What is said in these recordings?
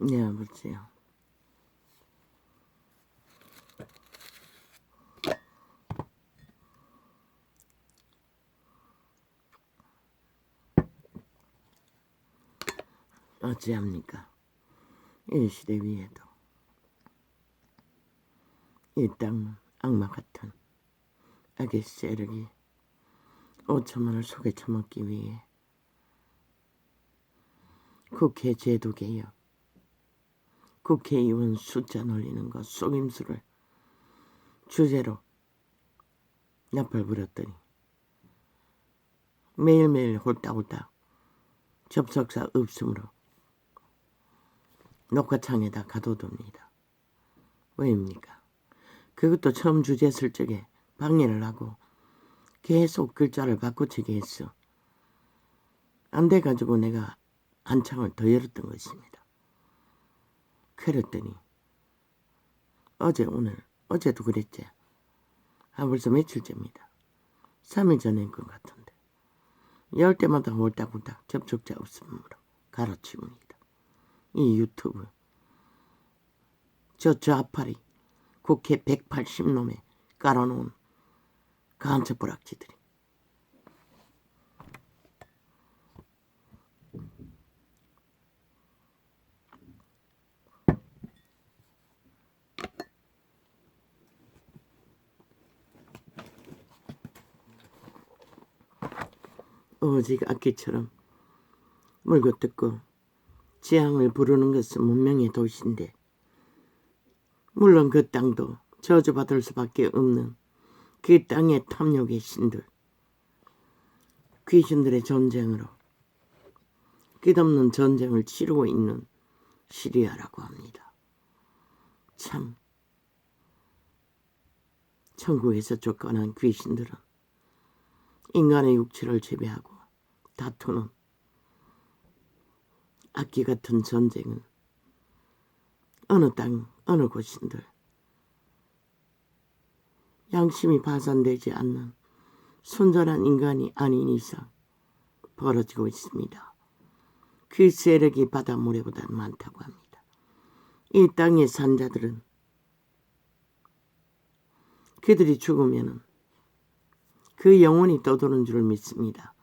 네, 아버지요. 어찌합니까? 이 시대 위에도 이 땅은 악마 같은 악의 세력이 5천만을 속에 처먹기 위해 국회 제도 개혁, 국회의원 숫자 늘리는 것 속임수를 주제로 납발 부렸더니 매일매일 홀딱홀딱 접속사 없음으로 녹화창에다 가둬둡니다. 왜입니까? 그것도 처음 주제 쓸 적에 방해를 하고 계속 글자를 바꾸치게 했어. 안 돼가지고 내가 한 창을 더 열었던 것입니다. 그랬더니 어제 오늘 어제도 그랬지. 벌써 며칠째입니다. 3일 전인 것 같은데 열 때마다 홀딱홀딱 접촉자 없음으로 갈아치웁니다. 이 유튜브 저 좌파리 국회 180놈에 깔아놓은 간첩부락지들이 오직 악기처럼 물고 뜯고 재앙을 부르는 것은 문명의 도시인데 물론 그 땅도 저주받을 수밖에 없는 그 땅의 탐욕의 신들 귀신들의 전쟁으로 끝없는 전쟁을 치르고 있는 시리아라고 합니다. 참 천국에서 쫓겨난 귀신들은 인간의 육체를 지배하고 다투는 악기 같은 전쟁은 어느 땅 어느 곳인들 양심이 파산되지 않는 순전한 인간이 아닌 이상 벌어지고 있습니다. 그 세력이 바닷모래보다 많다고 합니다. 이 땅의 산자들은 그들이 죽으면 그 영혼이 떠도는 줄 믿습니다.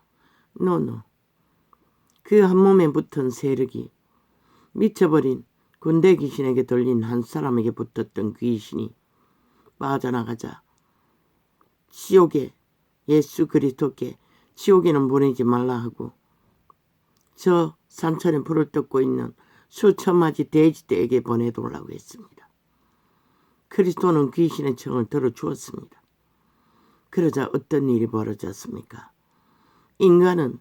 노노. 그 한 몸에 붙은 세력이 미쳐버린 군대 귀신에게 돌린 한 사람에게 붙었던 귀신이 빠져나가자 지옥에 예수 그리스도께 지옥에는 보내지 말라 하고 저 산천에 불을 뜯고 있는 수천 마지 돼지떼에게 보내달라고 했습니다. 그리스도는 귀신의 청을 들어주었습니다. 그러자 어떤 일이 벌어졌습니까? 인간은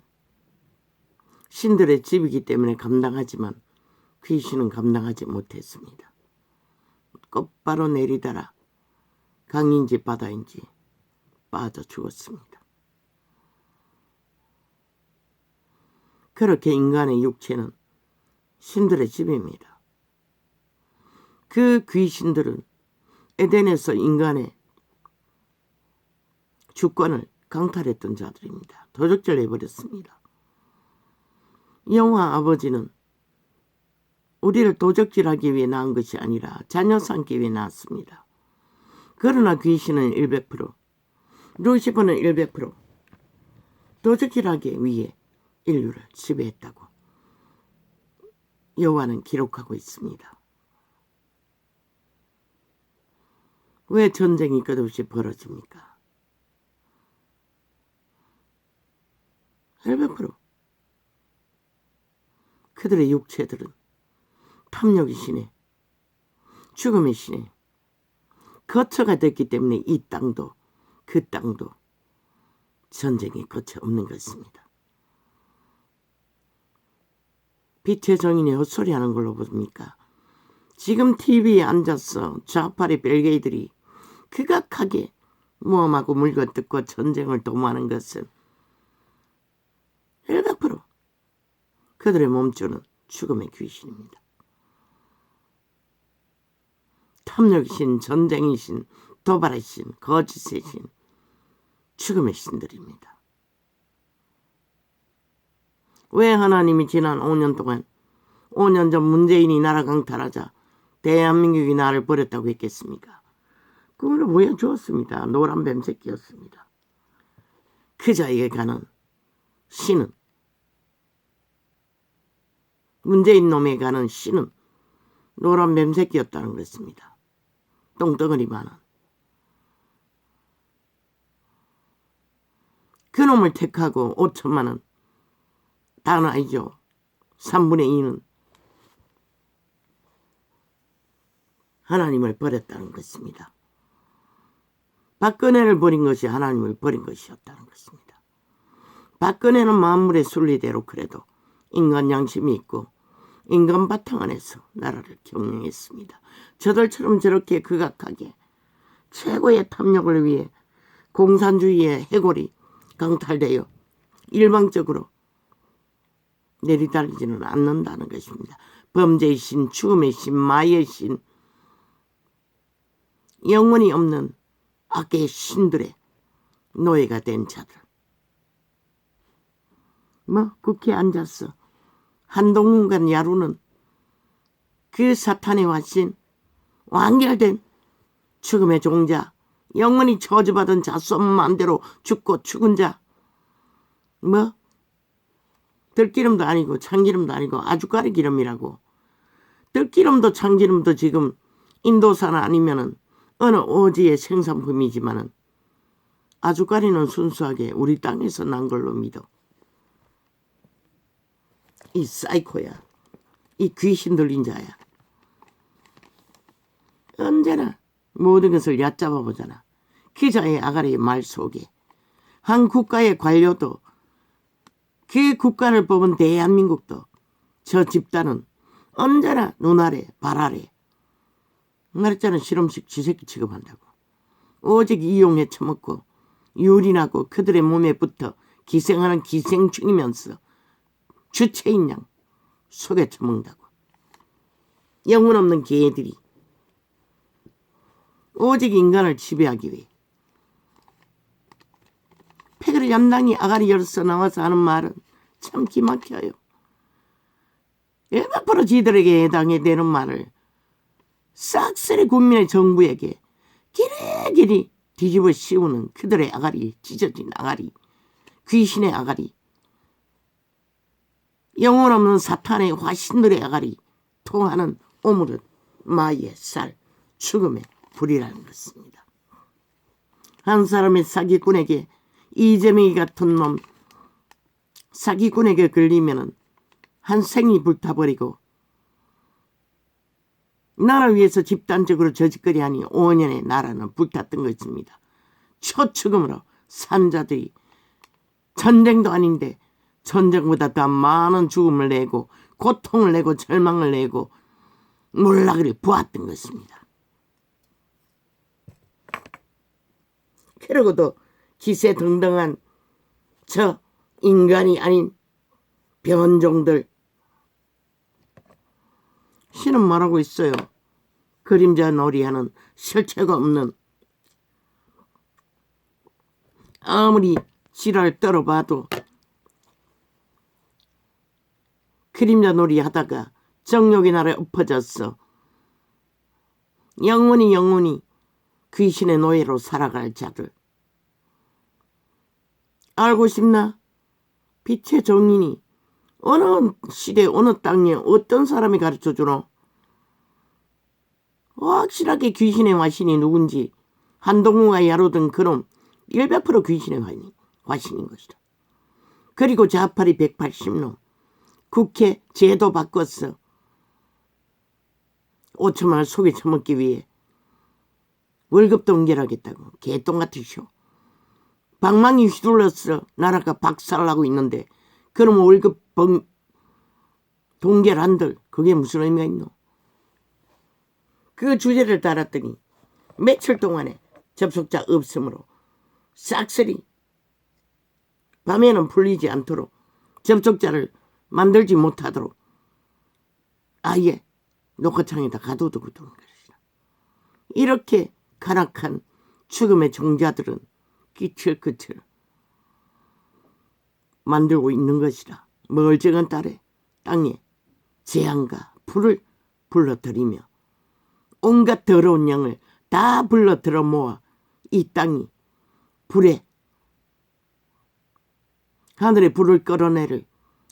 신들의 집이기 때문에 감당하지만 귀신은 감당하지 못했습니다. 곧바로 내리다라 강인지 바다인지 빠져 죽었습니다. 그렇게 인간의 육체는 신들의 집입니다. 그 귀신들은 에덴에서 인간의 주권을 강탈했던 자들입니다. 도적질 해버렸습니다. 여호와 아버지는 우리를 도적질하기 위해 낳은 것이 아니라 자녀 삼기 위해 낳았습니다. 그러나 귀신은 100%, 루시퍼는 100% 도적질하기 위해 인류를 지배했다고 여호와는 기록하고 있습니다. 왜 전쟁이 끝없이 벌어집니까? 100% 그들의 육체들은 탐욕의 신에 죽음의 신에 거처가 됐기 때문에 이 땅도 그 땅도 전쟁이 거처 없는 것입니다. 빛의 정인이 헛소리하는 걸로 보십니까? 지금 TV에 앉아서 좌파리 벨게이들이 극악하게 모험하고 물거뜯고 전쟁을 도모하는 것은 100% 그들의 몸주는 죽음의 귀신입니다. 탐욕의 신, 전쟁의 신, 도발의 신, 거짓의 신, 죽음의 신들입니다. 왜 하나님이 지난 5년 동안 5년 전 문재인이 나라 강탈하자 대한민국이 나를 버렸다고 했겠습니까? 그걸 보여주었습니다. 노란 뱀새끼였습니다. 그자에게 가는 신은, 문재인 놈에 가는 신은 노란 뱀새끼였다는 것입니다. 똥덩어리 많은. 그놈을 택하고 5천만 원, 다는 아니죠. 3분의 2는 하나님을 버렸다는 것입니다. 박근혜를 버린 것이 하나님을 버린 것이었다는 것입니다. 박근혜는 만물의 순리대로 그래도 인간 양심이 있고 인간 바탕 안에서 나라를 경영했습니다. 저들처럼 저렇게 극악하게 최고의 탐욕을 위해 공산주의의 해골이 강탈되어 일방적으로 내리달리지는 않는다는 것입니다. 범죄의 신, 죽음의 신, 마의 신, 영원히 없는 악의 신들의 노예가 된 자들. 국회에 앉았어. 한동훈과 야루는 그 사탄의 화신, 완결된 죽음의 종자, 영원히 저주받은 자, 쏜 마음대로 죽고 죽은 자. 들기름도 아니고 참기름도 아니고 아주까리 기름이라고. 들기름도 참기름도 지금 인도산 아니면은 어느 오지의 생산품이지만은 아주까리는 순수하게 우리 땅에서 난 걸로 믿어. 이 사이코야. 이 귀신 들린 자야. 언제나 모든 것을 얕잡아 보잖아. 기자의 아가리의 말 속에 한 국가의 관료도 그 국가를 뽑은 대한민국도 저 집단은 언제나 눈 아래 발 아래 말했잖아. 실험식 쥐새끼 취급한다고. 오직 이용해 처먹고 유린하고 그들의 몸에 붙어 기생하는 기생충이면서 주체인 양 속에 처먹는다고. 영혼 없는 개들이 오직 인간을 지배하기 위해 패거리 연당이 아가리 열어서 나와서 하는 말은 참 기막혀요. 일반적으로 지들에게 해당해 되는 말을 싹쓸이 국민의 정부에게 길이길이 뒤집어 씌우는 그들의 아가리, 찢어진 아가리, 귀신의 아가리, 영혼 없는 사탄의 화신들의 아가리, 통하는 오물은 마의 쌀, 죽음의 불이라는 것입니다. 한 사람의 사기꾼에게 이재명이 같은 놈 사기꾼에게 걸리면은 한 생이 불타버리고 나라를 위해서 집단적으로 저짓거리하니 5년의 나라는 불탔던 것입니다. 초축음으로 산자들이 전쟁도 아닌데 전쟁보다 더 많은 죽음을 내고 고통을 내고 절망을 내고 몰락을 보았던 것입니다. 그러고도 기세등등한 저 인간이 아닌 변종들. 신은 말하고 있어요. 그림자 놀이하는 실체가 없는, 아무리 지랄 떨어봐도 그림자 놀이 하다가 정욕의 날에 엎어졌어. 영원히 귀신의 노예로 살아갈 자들. 알고 싶나? 빛의 정인이 어느 시대 어느 땅에 어떤 사람이 가르쳐주노? 확실하게 귀신의 화신이 누군지 한동훈과 야로든 그놈 100% 귀신의 화신인 것이다. 그리고 좌파리 180놈 국회 제도 바꿨어. 5천만 원 속에 처먹기 위해 월급도 응결하겠다고. 개똥같은 쇼. 방망이 휘둘렀어. 나라가 박살나고 있는데 그럼 월급 동결한들 그게 무슨 의미가 있노? 그 주제를 달았더니 며칠 동안에 접속자 없으므로 싹쓸이 밤에는 풀리지 않도록 접속자를 만들지 못하도록 아예 녹화창에다 가둬두고 두는 것이다. 이렇게 가락한 죽음의 종자들은 끼칠끼칠 만들고 있는 것이다. 멀쩡한 딸에 땅에 재앙과 불을 불러들이며 온갖 더러운 영을 다 불러들어 모아 이 땅이 불에 하늘의 불을 끌어내릴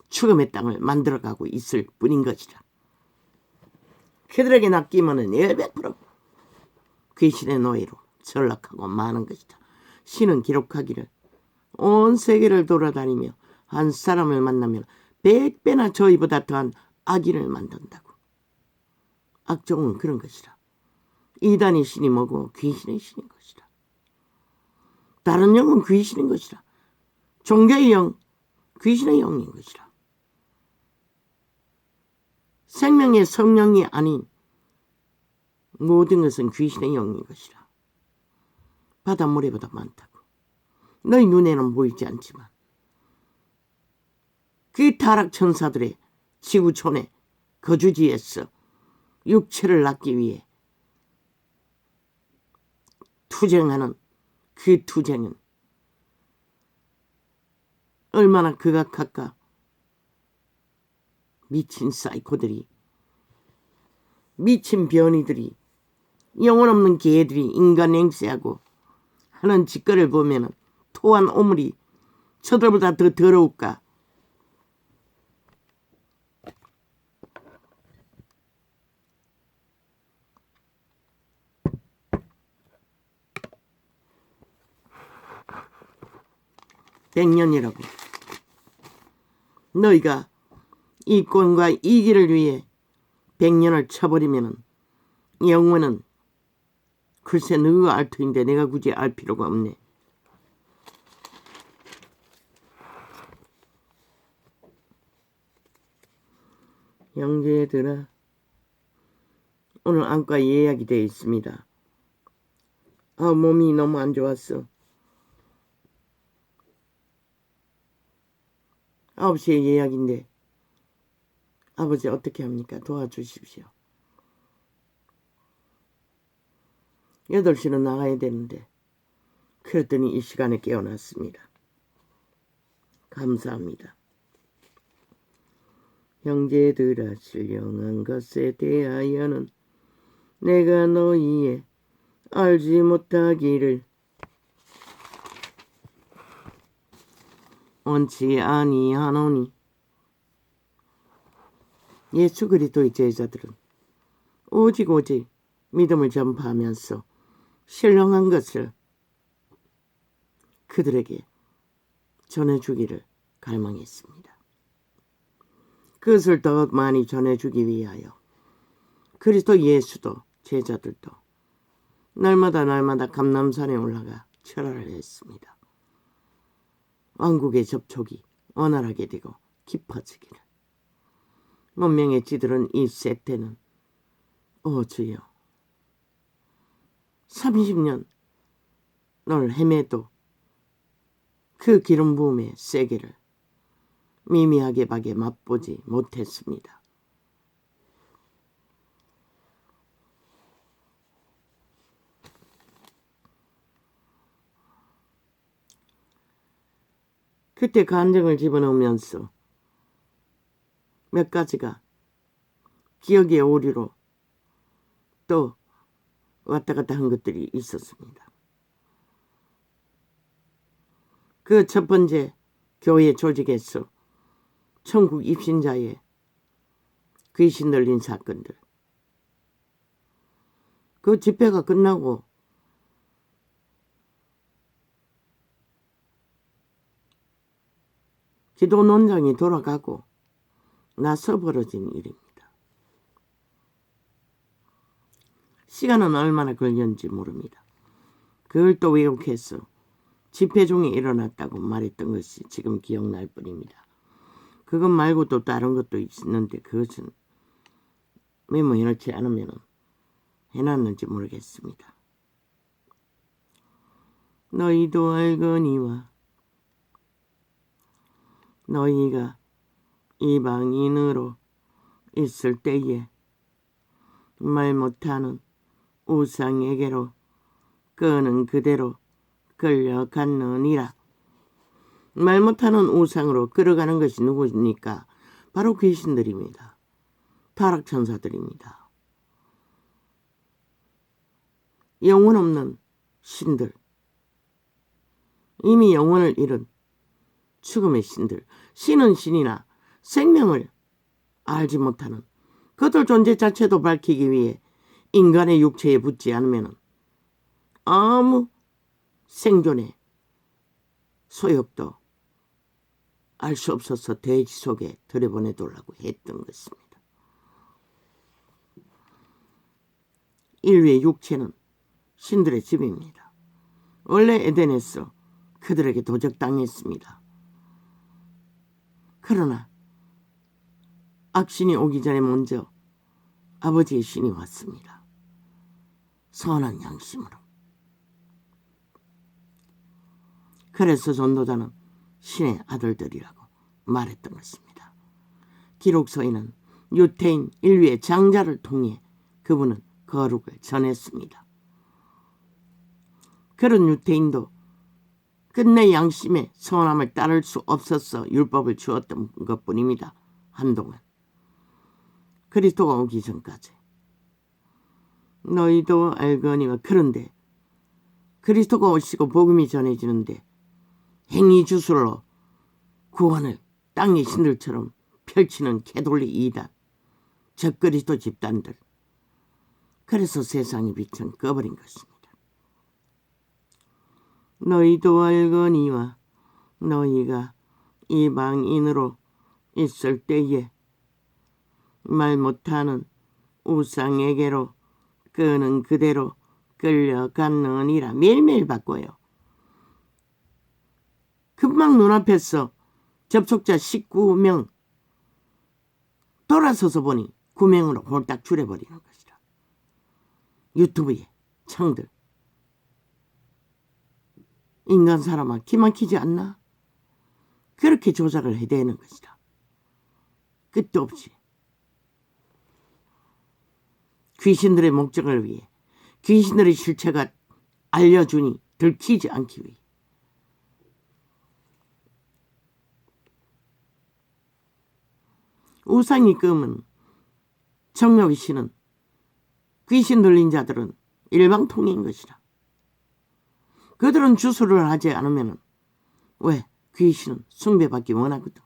죽음의 땅을 만들어가고 있을 뿐인 것이라. 그들에게 낚이면은 100% 귀신의 노예로 전락하고 마는 것이다. 신은 기록하기를 온 세계를 돌아다니며 한 사람을 만나면 100배나 저희보다 더한 악인을 만든다고. 악종은 그런 것이라. 이단의 신이 뭐고 귀신의 신인 것이라. 다른 영은 귀신인 것이라. 종교의 영, 귀신의 영인 것이라. 생명의 성령이 아닌 모든 것은 귀신의 영인 것이라. 바닷모래보다 많다고. 너희 눈에는 보이지 않지만 그 타락천사들의 지구촌의 거주지에서 육체를 낳기 위해 투쟁하는 그 투쟁은 얼마나 극악할까. 미친 사이코들이, 미친 변이들이, 영혼 없는 개들이 인간 행세하고 하는 짓거리를 보면 토한 오물이 저들보다 더 더러울까. 백년이라고. 너희가 이 권과 이 길을 위해 100년을 쳐버리면 영원은 글쎄 너희가 알 터인데 내가 굳이 알 필요가 없네. 형제들아, 오늘 안과 예약이 되어 있습니다. 몸이 너무 안 좋았어. 9시에 예약인데 아버지 어떻게 합니까? 도와주십시오. 8시는 나가야 되는데 그랬더니 이 시간에 깨어났습니다. 감사합니다. 형제들아, 신령한 것에 대하여는 내가 너희의 알지 못하기를 원치 아니하노니. 예수 그리스도의 제자들은 오직 믿음을 전파하면서 신령한 것을 그들에게 전해주기를 갈망했습니다. 그것을 더 많이 전해주기 위하여 그리스도 예수도 제자들도 날마다 감람산에 올라가 철화를 했습니다. 왕국의 접촉이 원활하게 되고 깊어지기를. 문명의 찌들은 이 세태는 주여 30년 널 헤매도 그 기름 부음의 세계를 미미하게 밖에 맛보지 못했습니다. 그때 간증을 집어넣으면서 몇 가지가 기억의 오류로 또 왔다 갔다 한 것들이 있었습니다. 그 첫 번째 교회 조직에서 천국 입신자의 귀신 들린 사건들. 그 집회가 끝나고 기도 논장이 돌아가고 나서 벌어진 일입니다. 시간은 얼마나 걸렸는지 모릅니다. 그걸 또 왜곡해서 집회 중에 일어났다고 말했던 것이 지금 기억날 뿐입니다. 그것 말고 또 다른 것도 있는데 그것은 메모해놓지 않으면 해놨는지 모르겠습니다. 너희도 알거니와 너희가 이방인으로 있을 때에 말 못하는 우상에게로 끄는 그대로 끌려갔느니라. 말 못하는 우상으로 끌어가는 것이 누구입니까? 바로 귀신들입니다. 타락천사들입니다. 영혼 없는 신들, 이미 영혼을 잃은 죽음의 신들, 신은 신이나 생명을 알지 못하는 그들 존재 자체도 밝히기 위해 인간의 육체에 붙지 않으면 아무 생존의 소욕도 알 수 없어서 대지 속에 들여보내두려고 했던 것입니다. 인류의 육체는 신들의 집입니다. 원래 에덴에서 그들에게 도적당했습니다. 그러나 악신이 오기 전에 먼저 아버지의 신이 왔습니다. 선한 양심으로. 그래서 전도자는 신의 아들들이라고 말했던 것입니다. 기록서에는 유태인 인류의 장자를 통해 그분은 거룩을 전했습니다. 그런 유태인도 끝내 양심의 선함을 따를 수 없어서 율법을 주었던 것뿐입니다. 한동안. 그리스도가 오기 전까지. 너희도 알거니와 그런데 그리스도가 오시고 복음이 전해지는데 행위주술로 구원을 땅의 신들처럼 펼치는 개돌리 이단, 적그리스도 집단들. 그래서 세상의 빛은 꺼버린 것입니다. 너희도 알거니와 너희가 이방인으로 있을 때에 말 못하는 우상에게로 그는 그대로 끌려갔느니라. 매일매일 바꿔요. 금방 눈앞에서 접속자 19명 돌아서서 보니 9명으로 홀딱 줄여버리는 것이라. 유튜브에 청들. 인간 사람아 기막히지 않나? 그렇게 조작을 해대는 것이라. 끝도 없이. 귀신들의 목적을 위해 귀신들의 실체가 알려주니 들키지 않기 위해. 우상이 끔은 정욕의 신은 귀신 들린 자들은 일방통행인 것이라. 그들은 주술을 하지 않으면 왜 귀신은 숭배받기 원하거든.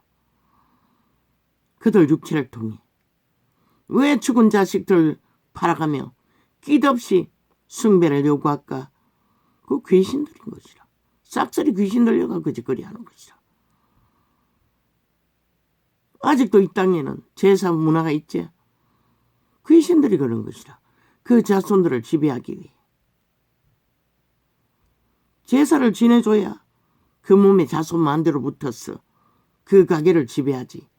그들 육체를 통해 왜 죽은 자식들 팔아가며 끼없이 숭배를 요구할까? 그 귀신들인 것이라. 싹쓸이 귀신 들려가 거짓거리 하는 것이라. 아직도 이 땅에는 제사 문화가 있지. 귀신들이 그런 것이라. 그 자손들을 지배하기 위해. 제사를 지내줘야 그 몸에 자손 만대로 붙었어. 그 가게를 지배하지.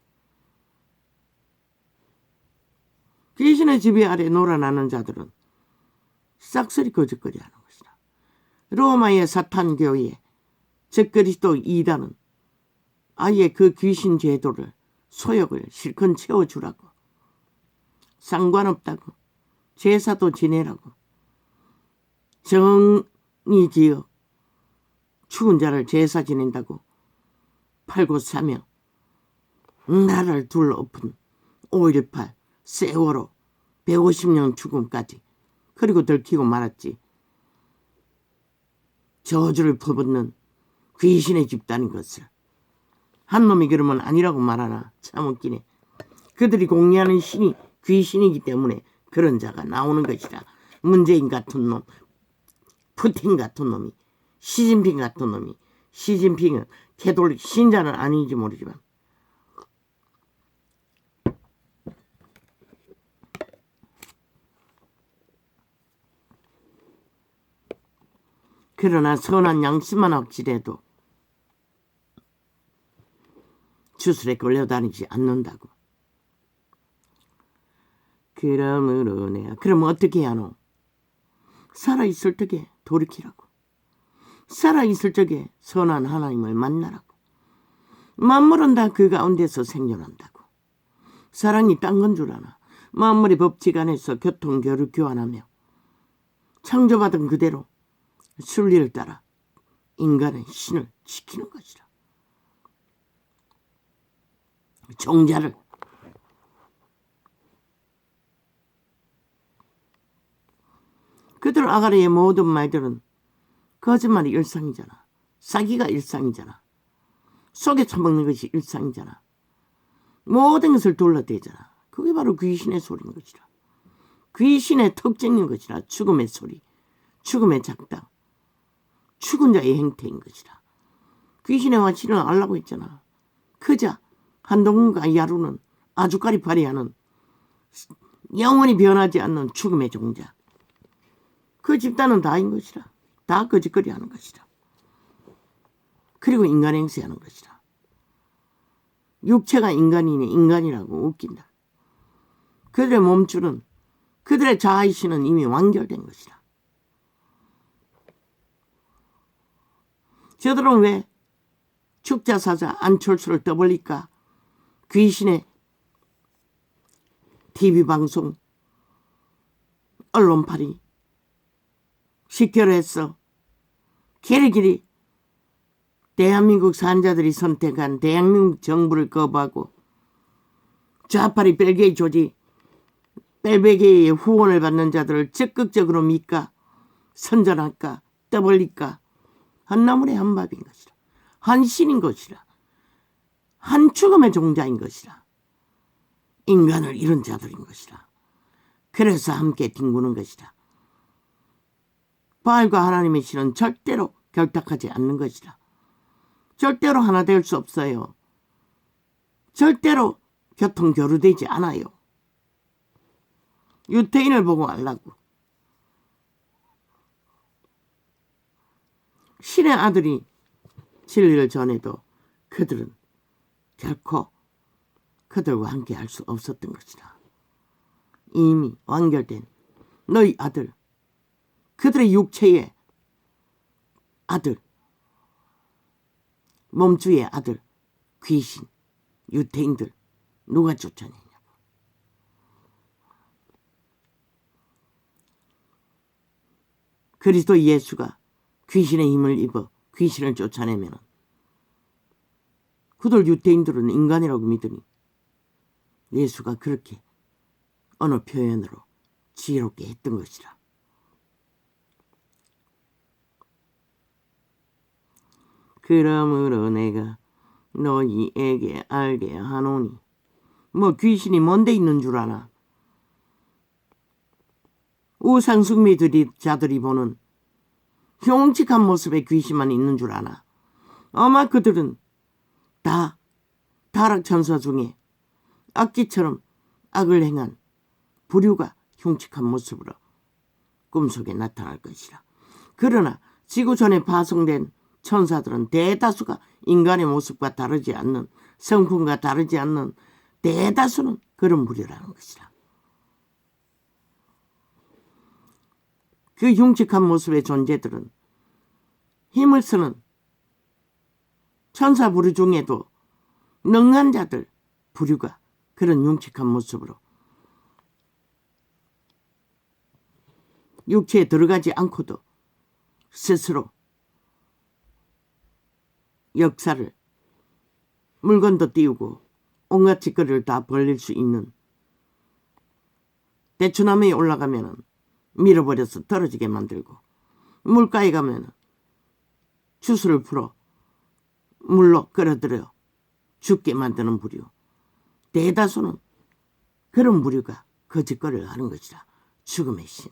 귀신의 지배 아래 놀아나는 자들은 싹쓸이 거짓거리 하는 것이다. 로마의 사탄교회 적그리스도 이단은 아예 그 귀신 제도를 소욕을 실컷 채워주라고, 상관없다고, 제사도 지내라고, 정이 지어 죽은 자를 제사 지낸다고 팔고 사며 나라를 둘러엎은 5.18 세월호 150년 죽음까지 그리고 들키고 말았지. 저주를 퍼붓는 귀신의 집단인 것을. 한 놈이 그러면 아니라고 말하나 참 웃기네. 그들이 공유하는 신이 귀신이기 때문에 그런 자가 나오는 것이다. 문재인 같은 놈, 푸틴 같은 놈이, 시진핑 같은 놈이. 시진핑은 캐톨릭 신자는 아닌지 모르지만 그러나 선한 양심만 확실해도 주술에 걸려다니지 않는다고. 그러므로 내가 그럼 어떻게 하노? 살아있을 적에 돌이키라고. 살아있을 적에 선한 하나님을 만나라고. 만물은 다 그 가운데서 생존한다고. 사랑이 딴 건 줄 아나. 만물의 법칙 안에서 교통교류 교환하며 창조받은 그대로 순리를 따라 인간은 신을 지키는 것이라. 종자를 아가리의 모든 말들은 거짓말이 일상이잖아. 사기가 일상이잖아. 속에 처먹는 것이 일상이잖아. 모든 것을 둘러대잖아. 그게 바로 귀신의 소리인 것이라. 귀신의 특징인 것이라. 죽음의 소리, 죽음의 작당, 죽은 자의 행태인 것이라. 귀신의 와치는 알라고 했잖아. 그자 한동훈과 야루는 아주까리 발휘하는 영원히 변하지 않는 죽음의 종자. 그 집단은 다인 것이라. 다 거짓거리 하는 것이라. 그리고 인간 행세하는 것이라. 육체가 인간이니 인간이라고 웃긴다. 그들의 몸줄은, 그들의 자아이신은 이미 완결된 것이라. 저들은 왜 축자사자 안철수를 떠벌릴까? 귀신의 TV방송, 언론팔이 시켜로 했어. 길이길이 대한민국 산자들이 선택한 대한민국 정부를 거부하고 좌파리 벨기에 조직, 벨베게의 후원을 받는 자들을 적극적으로 믿까? 선전할까? 떠벌릴까? 한나물의 한밥인 것이라. 한신인 것이라. 한 죽음의 종자인 것이라. 인간을 잃은 자들인 것이라. 그래서 함께 뒹구는 것이라. 바알과 하나님의 신은 절대로 결탁하지 않는 것이라. 절대로 하나 될 수 없어요. 절대로 교통교류되지 않아요. 유태인을 보고 알라고. 신의 아들이 진리를 전해도 그들은 결코 그들과 함께 할 수 없었던 것이라. 이미 완결된 너희 아들, 그들의 육체의 아들, 몸주의 아들, 귀신, 유태인들 누가 쫓아내냐고. 그리스도 예수가 귀신의 힘을 입어 귀신을 쫓아내면 그들 유태인들은 인간이라고 믿으니 예수가 그렇게 어느 표현으로 지혜롭게 했던 것이라. 그러므로 내가 너희에게 알게 하노니. 뭐 귀신이 뭔데 있는 줄 아나? 우상숭배자들이 보는 흉측한 모습의 귀신만 있는 줄 아나? 아마 그들은 다 타락천사 중에 악기처럼 악을 행한 부류가 흉측한 모습으로 꿈속에 나타날 것이라. 그러나 지구촌에 파송된 천사들은 대다수가 인간의 모습과 다르지 않는, 성품과 다르지 않는 대다수는 그런 부류라는 것이라. 그 흉측한 모습의 존재들은 힘을 쓰는 천사 부류 중에도 능한 자들 부류가 그런 흉측한 모습으로 육체에 들어가지 않고도 스스로 역사를, 물건도 띄우고 온갖 짓거리를 다 벌릴 수 있는, 대추나무에 올라가면 밀어버려서 떨어지게 만들고, 물가에 가면 주스를 풀어 물로 끌어들여 죽게 만드는 부류. 대다수는 그런 부류가 거짓거리를 하는 것이라. 죽음의 신.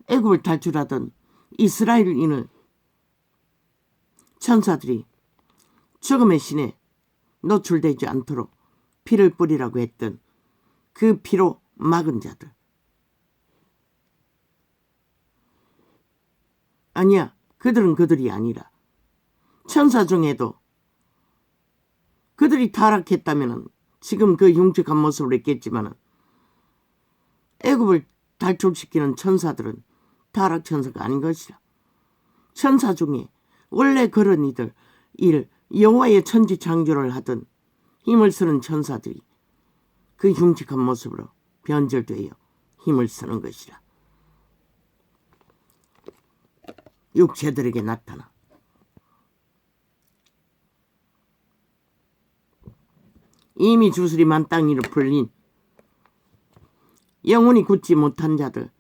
애굽을 탈출하던 이스라엘인을 천사들이 죽음의 신에 노출되지 않도록 피를 뿌리라고 했던 그 피로 막은 자들. 아니야, 그들은 그들이 아니라 천사 중에도 그들이 타락했다면 지금 그 흉측한 모습을 했겠지만 애굽을 탈출시키는 천사들은 타락 천사가 아닌 것이라. 천사 중에 원래 그런 일 여호와의 천지 창조를 하던 힘을 쓰는 천사들이 그 흉측한 모습으로 변절되어 힘을 쓰는 것이라. 육체들에게 나타나 이미 주술이 만땅이로 풀린 영혼이 굳지 못한 자들,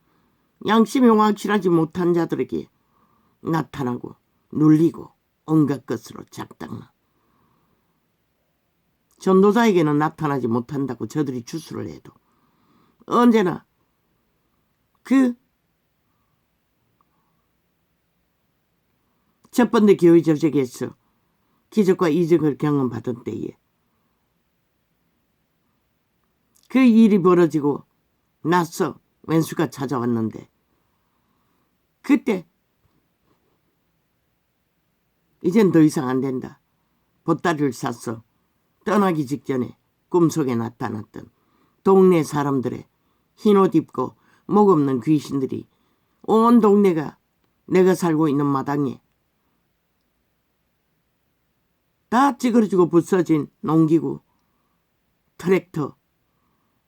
양심이 확실하지 못한 자들에게 나타나고 눌리고 온갖 것으로 작당나. 전도자에게는 나타나지 못한다고 저들이 주술을 해도 언제나 그 첫 번째 교회 조직에서 기적과 이적을 경험받은 때에 그 일이 벌어지고 나서 왼수가 찾아왔는데 그때 이젠 더 이상 안 된다. 보따리를 쌌어. 떠나기 직전에 꿈속에 나타났던 동네 사람들의 흰옷 입고 목 없는 귀신들이 온 동네가 내가 살고 있는 마당에 다 찌그러지고 부서진 농기구, 트랙터,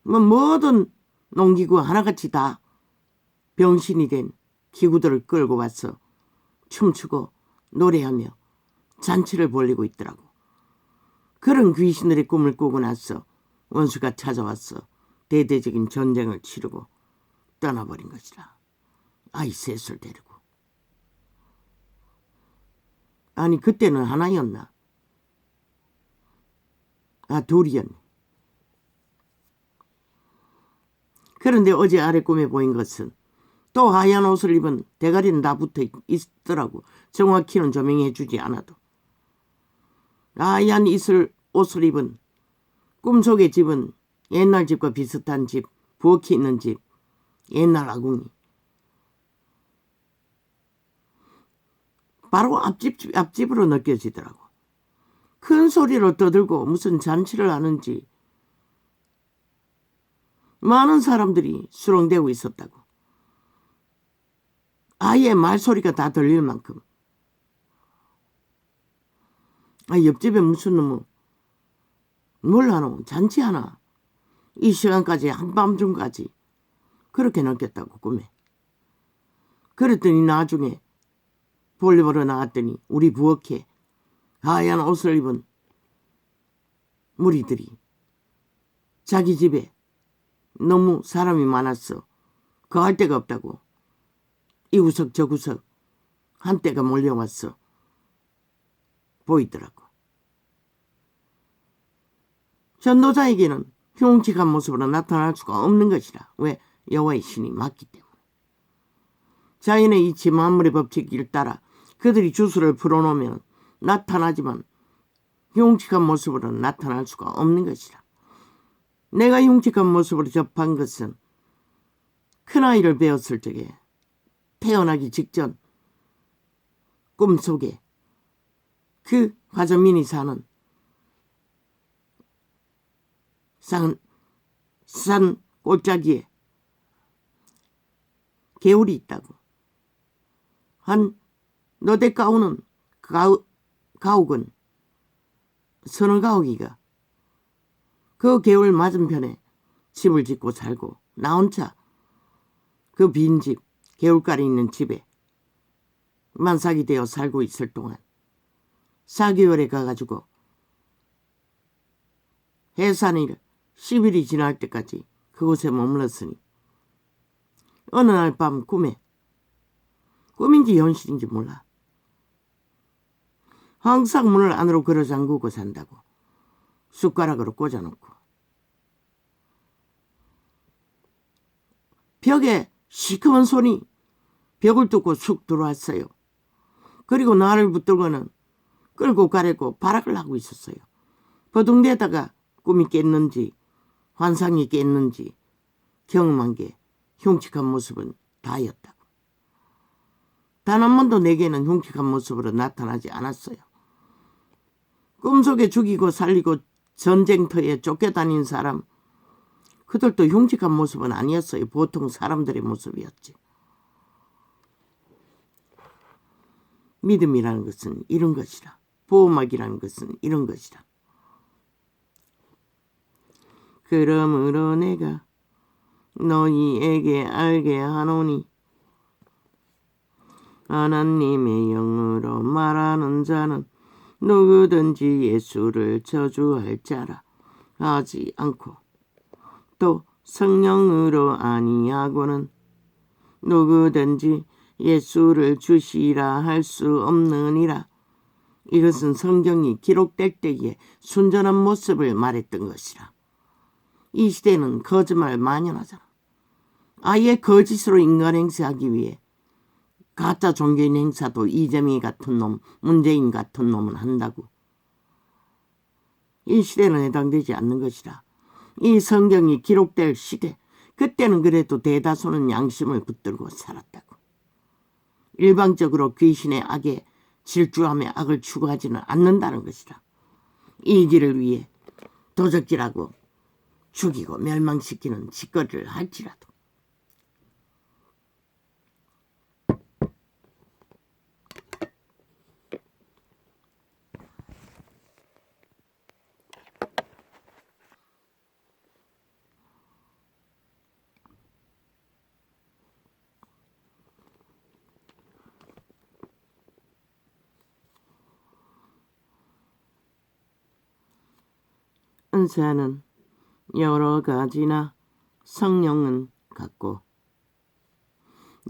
모든 농기구 하나같이 다 병신이 된 기구들을 끌고 와서 춤추고 노래하며 잔치를 벌이고 있더라고. 그런 귀신들의 꿈을 꾸고 나서 원수가 찾아왔어 대대적인 전쟁을 치르고 떠나버린 것이라. 아이 셋을 데리고. 아니 그때는 하나였나? 둘이었네. 그런데 어제 아래 꿈에 보인 것은 또 하얀 옷을 입은 대가리는 다 붙어 있더라고. 정확히는 조명해 주지 않아도. 하얀 옷을 입은 꿈속의 집은 옛날 집과 비슷한 집, 부엌이 있는 집, 옛날 아궁이. 바로 앞집으로 느껴지더라고. 큰 소리로 떠들고 무슨 잔치를 하는지 많은 사람들이 수렁대고 있었다고. 아예 말소리가 다 들릴 만큼. 옆집에 무슨 놈은 뭘 하노? 잔치 하나? 이 시간까지 한밤중까지 그렇게 느꼈다고 꿈에. 그랬더니 나중에 볼일보러 나갔더니 우리 부엌에 하얀 옷을 입은 무리들이 자기 집에 너무 사람이 많았어. 거할 데가 없다고. 이 구석 저 구석 한때가 몰려왔어. 보이더라고. 전도자에게는 흉측한 모습으로 나타날 수가 없는 것이라. 왜? 여호와의 신이 맞기 때문에. 자연의 이치 만물의 법칙을 따라 그들이 주술을 풀어놓으면 나타나지만 흉측한 모습으로 나타날 수가 없는 것이라. 내가 흉측한 모습으로 접한 것은 큰아이를 배웠을 적에 태어나기 직전 꿈속에 그 화전민이 사는 산 골짜기에 개울이 있다고. 한 너댓 가오는 가옥은 서너 가옥이가 그 개울 맞은편에 집을 짓고 살고 나 혼자 그 빈집 개울가에 있는 집에 만삭이 되어 살고 있을 동안 4개월에 가가지고 해산일 10일이 지날 때까지 그곳에 머물렀으니 어느 날 밤 꿈에 꿈인지 현실인지 몰라. 항상 문을 안으로 걸어 잠그고 산다고. 숟가락으로 꽂아놓고. 벽에 시커먼 손이 벽을 뚫고 쑥 들어왔어요. 그리고 나를 붙들고는 끌고 가려고 발악을 하고 있었어요. 버둥대다가 꿈이 깼는지 환상이 깼는지 경험한 게 흉측한 모습은 다였다고. 단 한 번도 내게는 흉측한 모습으로 나타나지 않았어요. 꿈속에 죽이고 살리고 전쟁터에 쫓겨다닌 사람, 그들도 흉측한 모습은 아니었어요. 보통 사람들의 모습이었지. 믿음이라는 것은 이런 것이라. 보호막이라는 것은 이런 것이라. 그러므로 내가 너희에게 알게 하노니 하나님의 영으로 말하는 자는 누구든지 예수를 저주할 자라 하지 않고 또 성령으로 아니하고는 누구든지 예수를 주시라 할 수 없느니라. 이것은 성경이 기록될 때의 순전한 모습을 말했던 것이라. 이 시대는 거짓말 만연하잖아. 아예 거짓으로 인간 행세하기 위해 가짜 종교인 행사도 이재명이 같은 놈, 문재인 같은 놈은 한다고. 이 시대는 해당되지 않는 것이라. 이 성경이 기록될 시대, 그때는 그래도 대다수는 양심을 붙들고 살았다고. 일방적으로 귀신의 악에 질주하며 악을 추구하지는 않는다는 것이라. 이기를 위해 도적질하고 죽이고 멸망시키는 짓거리를 할지라도. 은사는 여러 가지나 성령은 같고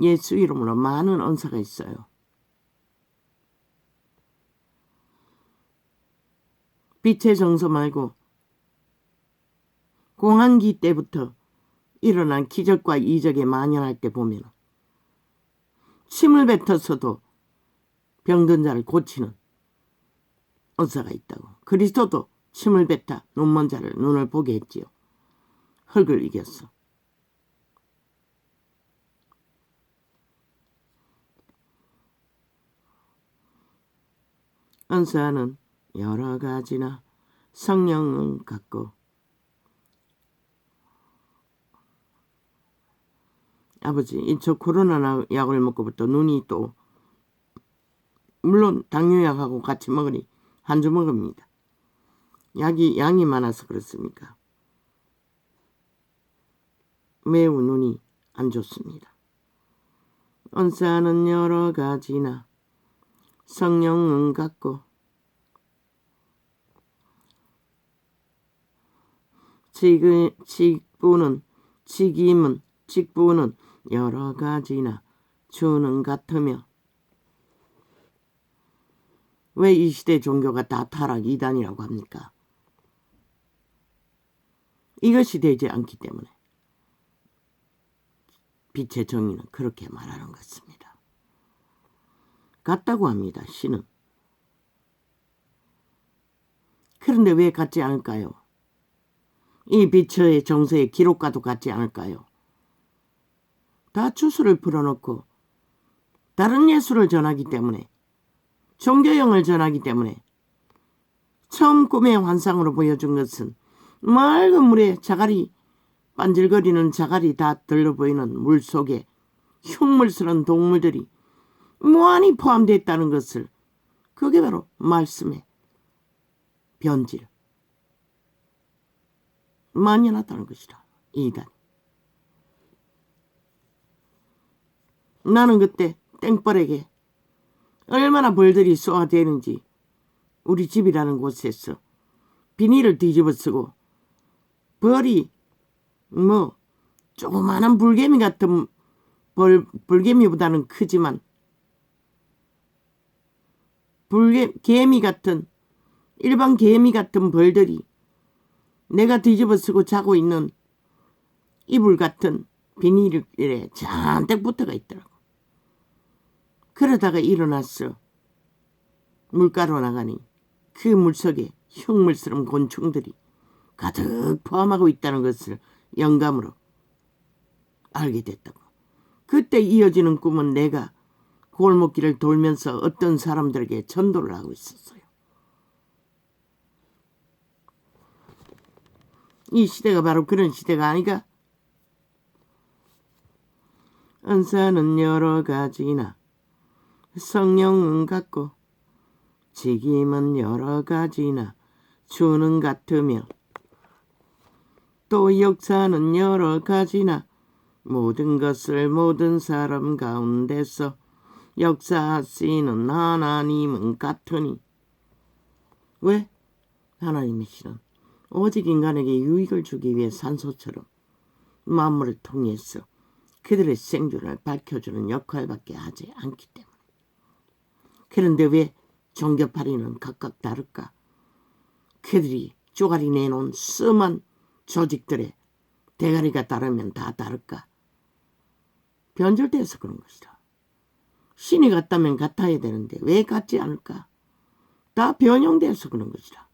예수 이름으로 많은 은사가 있어요. 빛의 정서 말고 공한기 때부터 일어난 기적과 이적에 만연할 때 보면 침을 뱉어서도 병든 자를 고치는 은사가 있다고. 그리스도도 침을 뱉어 눈먼 자를 눈을 보게 했지요. 흙을 이겼어. 은사는 여러 가지나 성령은 같고 아버지, 저 코로나 약을 먹고부터 눈이 또 물론 당뇨약하고 같이 먹으니 한 주 먹습니다. 양이 많아서 그렇습니까? 매우 눈이 안 좋습니다. 은사는 여러 가지나 성령은 같고 직분은 여러 가지나 주는 같으며. 왜 이 시대 종교가 다 타락 이단이라고 합니까? 이것이 되지 않기 때문에 빛의 정의는 그렇게 말하는 것입니다. 같다고 합니다. 신은. 그런데 왜 같지 않을까요? 이 빛의 정서의 기록과도 같지 않을까요? 다 주술을 풀어놓고 다른 예술을 전하기 때문에, 종교형을 전하기 때문에 처음 꿈의 환상으로 보여준 것은 맑은 물에 자갈이 반질거리는 자갈이 다 들러 보이는 물속에 흉물스러운 동물들이 무한히 포함되어 있다는 것을, 그게 바로 말씀의 변질, 만연하다는 것이라. 이단. 나는 그때 땡벌에게 얼마나 벌들이 쏘아대는지 우리 집이라는 곳에서 비닐을 뒤집어 쓰고 벌이 조그마한 불개미 같은 불개미보다는 크지만 개미 같은 일반 개미 같은 벌들이 내가 뒤집어 쓰고 자고 있는 이불 같은 비닐에 잔뜩 붙어가 있더라고. 그러다가 일어났어. 물가로 나가니 그 물속에 흉물스러운 곤충들이 가득 포함하고 있다는 것을 영감으로 알게 됐다고. 그때 이어지는 꿈은 내가 골목길을 돌면서 어떤 사람들에게 전도를 하고 있었어요. 이 시대가 바로 그런 시대가 아니가? 은사는 여러 가지나 성령은 같고 직임은 여러 가지나 주는 같으며 또 역사는 여러 가지나 모든 것을 모든 사람 가운데서 역사하시는 하나님은 같으니. 왜? 하나님이시는 오직 인간에게 유익을 주기 위해 산소처럼 만물을 통해서 그들의 생존을 밝혀주는 역할밖에 하지 않기 때문에. 그런데 왜 종교파리는 각각 다를까? 그들이 쪼가리 내놓은 씀한 조직들의 대가리가 다르면 다 다를까? 변절돼서 그런 것이다. 신이 같다면 같아야 되는데 왜 같지 않을까? 다 변형돼서 그런 것이다.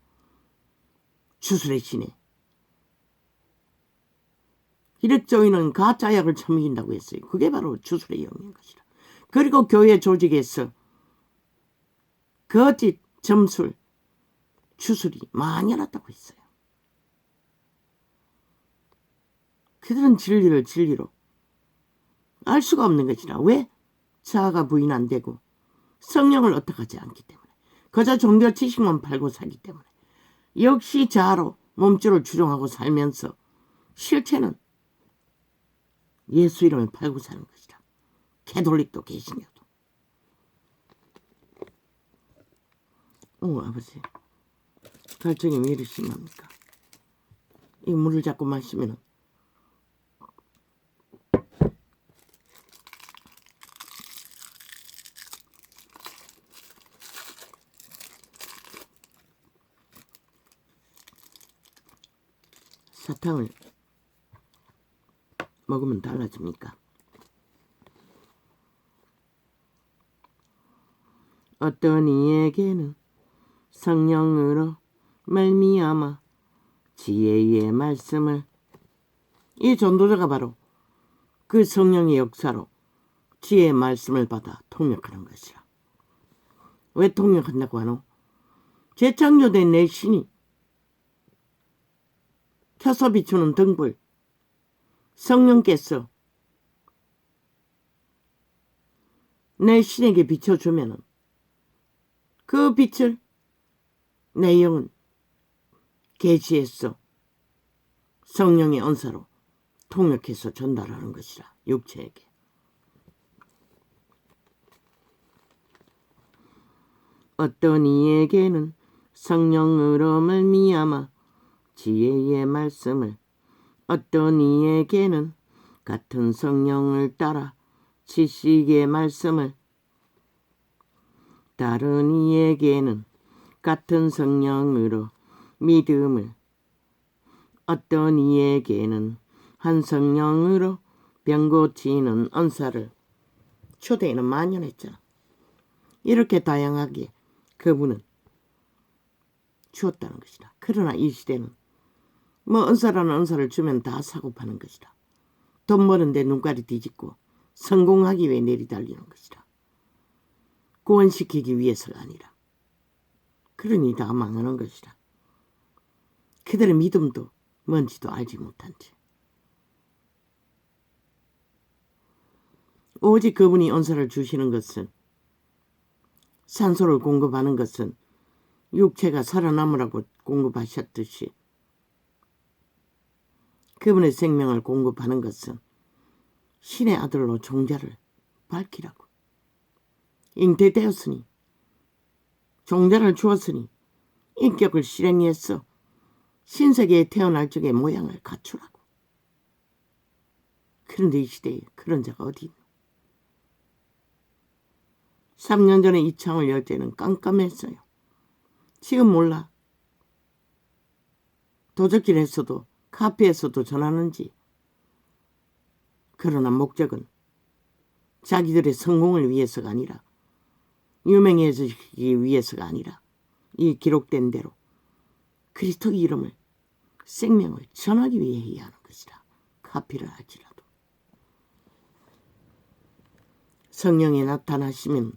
주술의 신에 기력조인은 가짜약을 처먹인다고 했어요. 그게 바로 주술의 영인 것이다. 그리고 교회 조직에서 거짓, 점술, 주술이 만연하다고 했어요. 그들은 진리를 진리로 알 수가 없는 것이라. 왜? 자아가 부인 안 되고 성령을 어떡하지 않기 때문에. 그저 종교 지식만 팔고 살기 때문에. 역시 자아로 몸줄을 주종하고 살면서 실체는 예수 이름을 팔고 사는 것이다. 캐톨릭도 개신교도. 아버지, 갈증이 왜 이리 심합니까? 이 물을 자꾸 마시면 사탕을 먹으면 달라집니까? 어떤 이에게는 성령으로 말미암아 지혜의 말씀을, 이 전도자가 바로 그 성령의 역사로 지혜의 말씀을 받아 통역하는 것이라. 왜 통역한다고 하노? 재창조된 내 신이 켜서 비추는 등불, 성령께서 내 신에게 비춰주면은 그 빛을 내 영은 계시했어 성령의 언사로 통역해서 전달하는 것이라. 육체에게. 어떤 이에게는 성령으로 말미암아 지혜의 말씀을, 어떤 이에게는 같은 성령을 따라 지식의 말씀을, 다른 이에게는 같은 성령으로 믿음을, 어떤 이에게는 한 성령으로 병 고치는 언사를. 초대에는 만연했잖아. 이렇게 다양하게 그분은 주었다는 것이다. 그러나 이 시대는 언사라는 언사를 주면 다 사고 파는 것이다. 돈 버는데 눈깔이 뒤집고 성공하기 위해 내리달리는 것이다. 구원시키기 위해서가 아니라. 그러니 다 망하는 것이다. 그들의 믿음도 뭔지도 알지 못한 채. 오직 그분이 언사를 주시는 것은, 산소를 공급하는 것은 육체가 살아남으라고 공급하셨듯이 그분의 생명을 공급하는 것은 신의 아들로 종자를 밝히라고. 잉태되었으니, 종자를 주었으니 인격을 실행해서 신세계에 태어날 적의 모양을 갖추라고. 그런데 이 시대에 그런 자가 어디 있노? 3년 전에 이 창을 열 때는 깜깜했어요. 지금 몰라. 도적질에서도 카페에서도 전하는지. 그러나 목적은 자기들의 성공을 위해서가 아니라, 유명해지기 위해서가 아니라, 이 기록된 대로 그리스도의 이름을, 생명을 전하기 위해 해야 하는 것이다. 카피를 할지라도. 성령이 나타나시면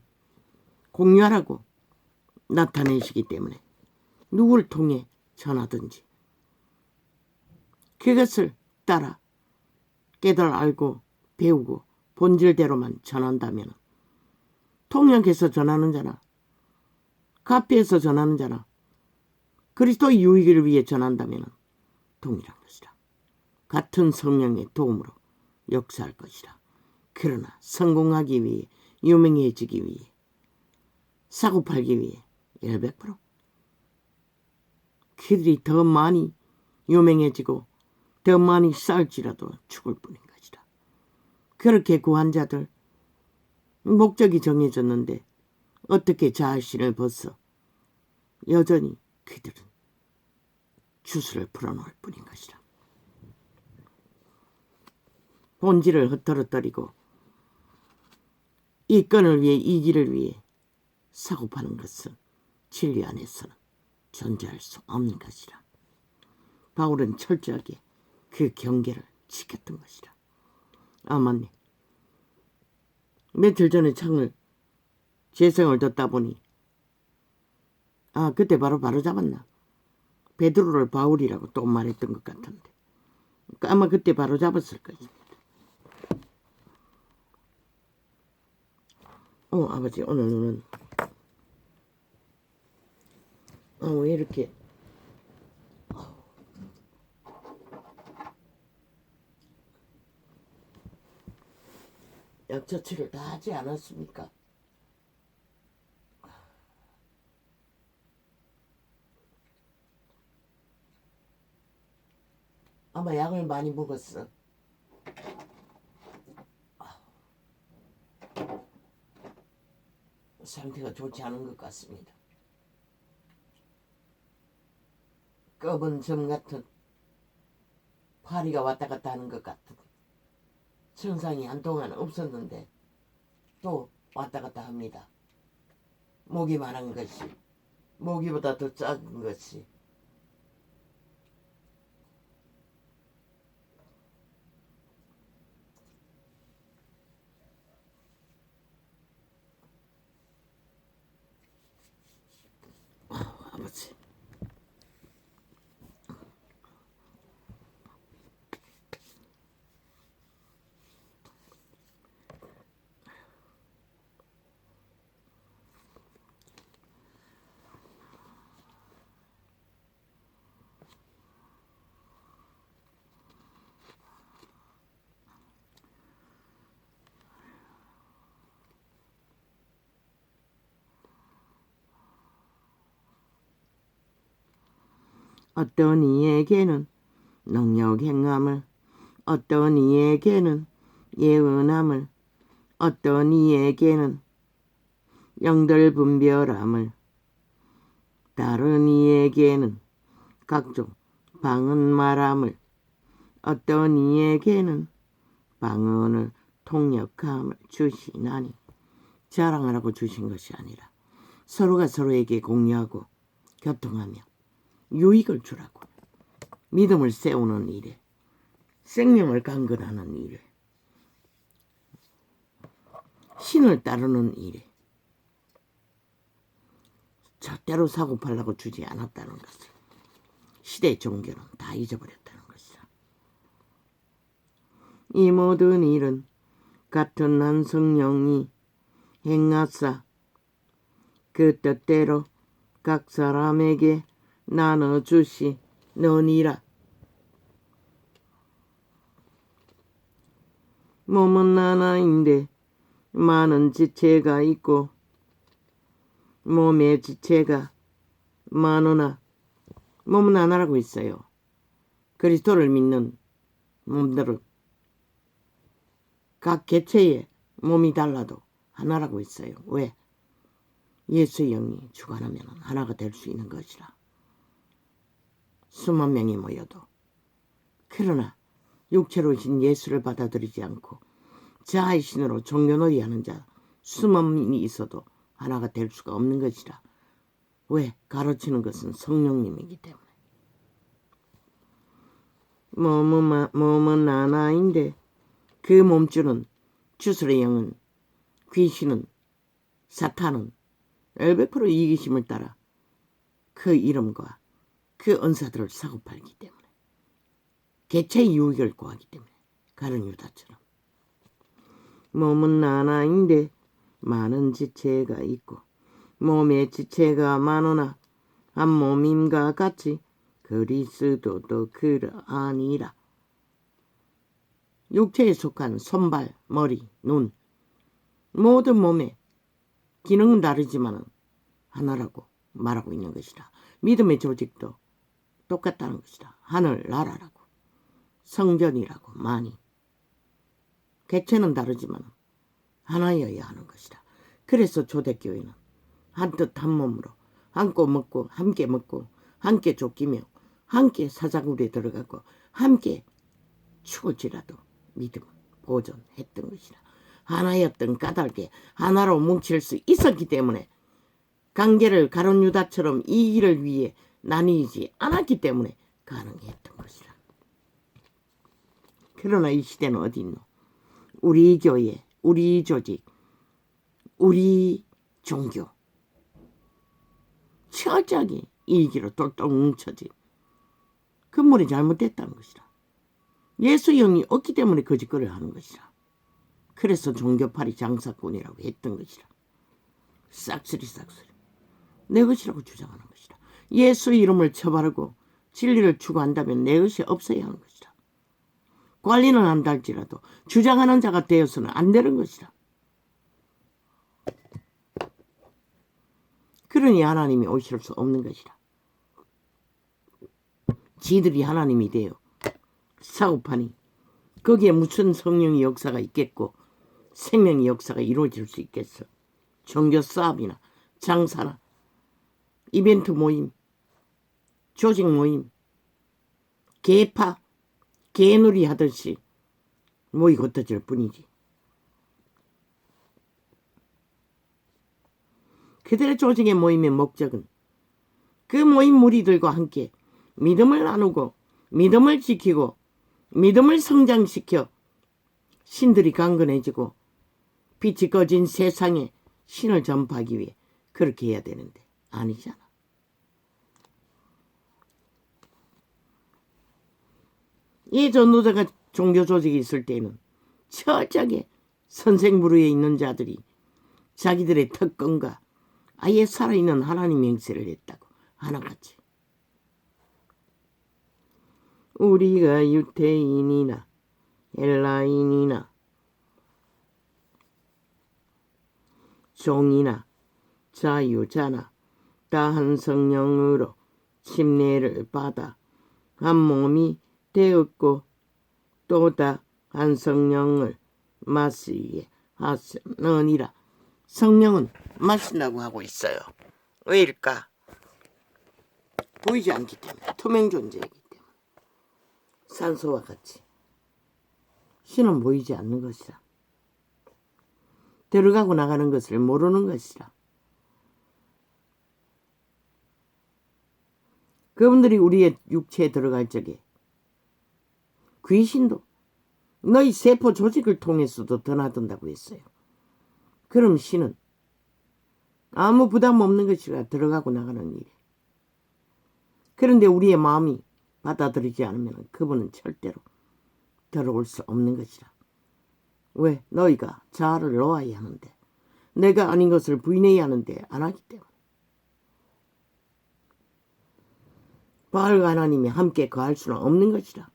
공유하라고 나타내시기 때문에 누구를 통해 전하든지 그것을 따라 깨달아 알고 배우고 본질대로만 전한다면, 통역해서 전하는 자나 카피에서 전하는 자나 그리스도의 유익을 위해 전한다면 동일한 것이다. 같은 성령의 도움으로 역사할 것이다. 그러나 성공하기 위해, 유명해지기 위해, 사고팔기 위해 100% 그들이 더 많이 유명해지고 더 많이 쌓을지라도 죽을 뿐인 것이다. 그렇게 구한 자들 목적이 정해졌는데 어떻게 자신을 벗어 여전히 그들은 주술을 풀어놓을 뿐인 것이라. 본질을 흩어뜨리고 이권을 위해 이기를 위해 사고파는 것은 진리 안에서는 존재할 수 없는 것이라. 바울은 철저하게 그 경계를 지켰던 것이라. 맞네. 며칠 전에 창을 재생을 듣다 보니 그때 바로 잡았나. 베드로를 바울이라고 또 말했던 것 같은데 아마 그때 바로 잡았을 것입니다. 아버지 오늘은 왜 이렇게 약처치를 다 하지 않았습니까? 아마 약을 많이 먹었어. 상태가 좋지 않은 것 같습니다. 검은 점 같은 파리가 왔다 갔다 하는 것 같은 증상이 한동안 없었는데 또 왔다 갔다 합니다. 목이 마른 것이, 모기보다 더 작은 것이, 아버지 어떤 이에게는 능력 행함을, 어떤 이에게는 예언함을, 어떤 이에게는 영들 분별함을, 다른 이에게는 각종 방언 말함을, 어떤 이에게는 방언을 통역함을 주시나니. 자랑하라고 주신 것이 아니라 서로가 서로에게 공유하고 교통하며 유익을 주라고, 믿음을 세우는 일에, 생명을 강건하는 일에, 신을 따르는 일에 절대로 사고팔라고 주지 않았다는 것을 시대 종교는 다 잊어버렸다는 것이다. 이 모든 일은 같은 한 성령이 행하사 그 뜻대로 각 사람에게 나눠주시느니라. 몸은 하나인데 많은 지체가 있고 몸의 지체가 많으나 몸은 하나라고 있어요. 그리스도를 믿는 몸들은 각 개체의 몸이 달라도 하나라고 있어요. 왜? 예수의 영이 주관하면 하나가 될 수 있는 것이라. 수만 명이 모여도, 그러나 육체로 오신 예수를 받아들이지 않고 자아의 신으로 종교놀이 하는 자 수만 명이 있어도 하나가 될 수가 없는 것이라. 왜? 가르치는 것은 성령님이기 때문에. 몸은 하나인데 그 몸주는 주술의 영은, 귀신은, 사탄은 100% 이기심을 따라 그 이름과 그 은사들을 사고팔기 때문에, 개체의 유익을 구하기 때문에, 가룟 유다처럼. 몸은 하나인데 많은 지체가 있고 몸의 지체가 많으나 한 몸임과 같이 그리스도도 그러하니라. 육체에 속한 손발, 머리, 눈, 모든 몸의 기능은 다르지만 하나라고 말하고 있는 것이라. 믿음의 조직도 똑같다는 것이라. 하늘 나라라고, 성전이라고 많이 개체는 다르지만 하나여야 하는 것이라. 그래서 초대교회는 한뜻 한몸으로 함께 먹고 함께 쫓기며 함께 사자굴에 들어가고 함께 죽을지라도 믿음을 보존했던 것이라. 하나였던 까닭에 하나로 뭉칠 수 있었기 때문에 관계를 가룟 유다처럼 이 일을 위해 나뉘지 않았기 때문에 가능했던 것이라. 그러나 이 시대는 어디 있노? 우리 교회, 우리 조직, 우리 종교 철저하게 이기로 똘똘 뭉쳐진 근본이 잘못됐다는 것이라. 예수 영이 없기 때문에 거짓거리를 하는 것이라. 그래서 종교팔이 장사꾼이라고 했던 것이라. 싹쓸이 내 것이라고 주장하는 것이라. 예수 이름을 처바르고 진리를 추구한다면 내 것이 없어야 하는 것이라. 관리는 한다 할지라도 주장하는 자가 되어서는 안 되는 것이라. 그러니 하나님이 오실 수 없는 것이라. 지들이 하나님이 되어 사고파니 거기에 무슨 성령의 역사가 있겠고 생명의 역사가 이루어질 수 있겠어. 종교 사업이나 장사나 이벤트 모임, 조직 모임, 개파, 개놀이 하듯이 모이 걷어질 뿐이지. 그들의 조직의 모임의 목적은 그 모임 무리들과 함께 믿음을 나누고 믿음을 지키고 믿음을 성장시켜 신들이 강건해지고 빛이 꺼진 세상에 신을 전파하기 위해 그렇게 해야 되는데 아니잖아. 이 전도자가 종교 조직이 있을 때는 철저하게 선생무리에 있는 자들이 자기들의 특권과 아예 살아있는 하나님 맹세를 했다고 하나같이. 우리가 유태인이나 헬라인이나 종이나 자유자나 다 한 성령으로 침례를 받아 한 몸이 되었고 또 다 한 성령을 마시게 하시느니라. 성령은 마신다고 하고 있어요. 왜일까? 보이지 않기 때문에, 투명 존재이기 때문에. 산소와 같이 신은 보이지 않는 것이라. 들어가고 나가는 것을 모르는 것이라. 그분들이 우리의 육체에 들어갈 적에 귀신도 너희 세포 조직을 통해서도 드나든다고 했어요. 그럼 신은 아무 부담 없는 것이라 들어가고 나가는 일에. 그런데 우리의 마음이 받아들이지 않으면 그분은 절대로 들어올 수 없는 것이라. 왜? 너희가 자아를 놓아야 하는데, 내가 아닌 것을 부인해야 하는데 안 하기 때문에. 바알과 하나님이 함께 거할 수는 없는 것이라.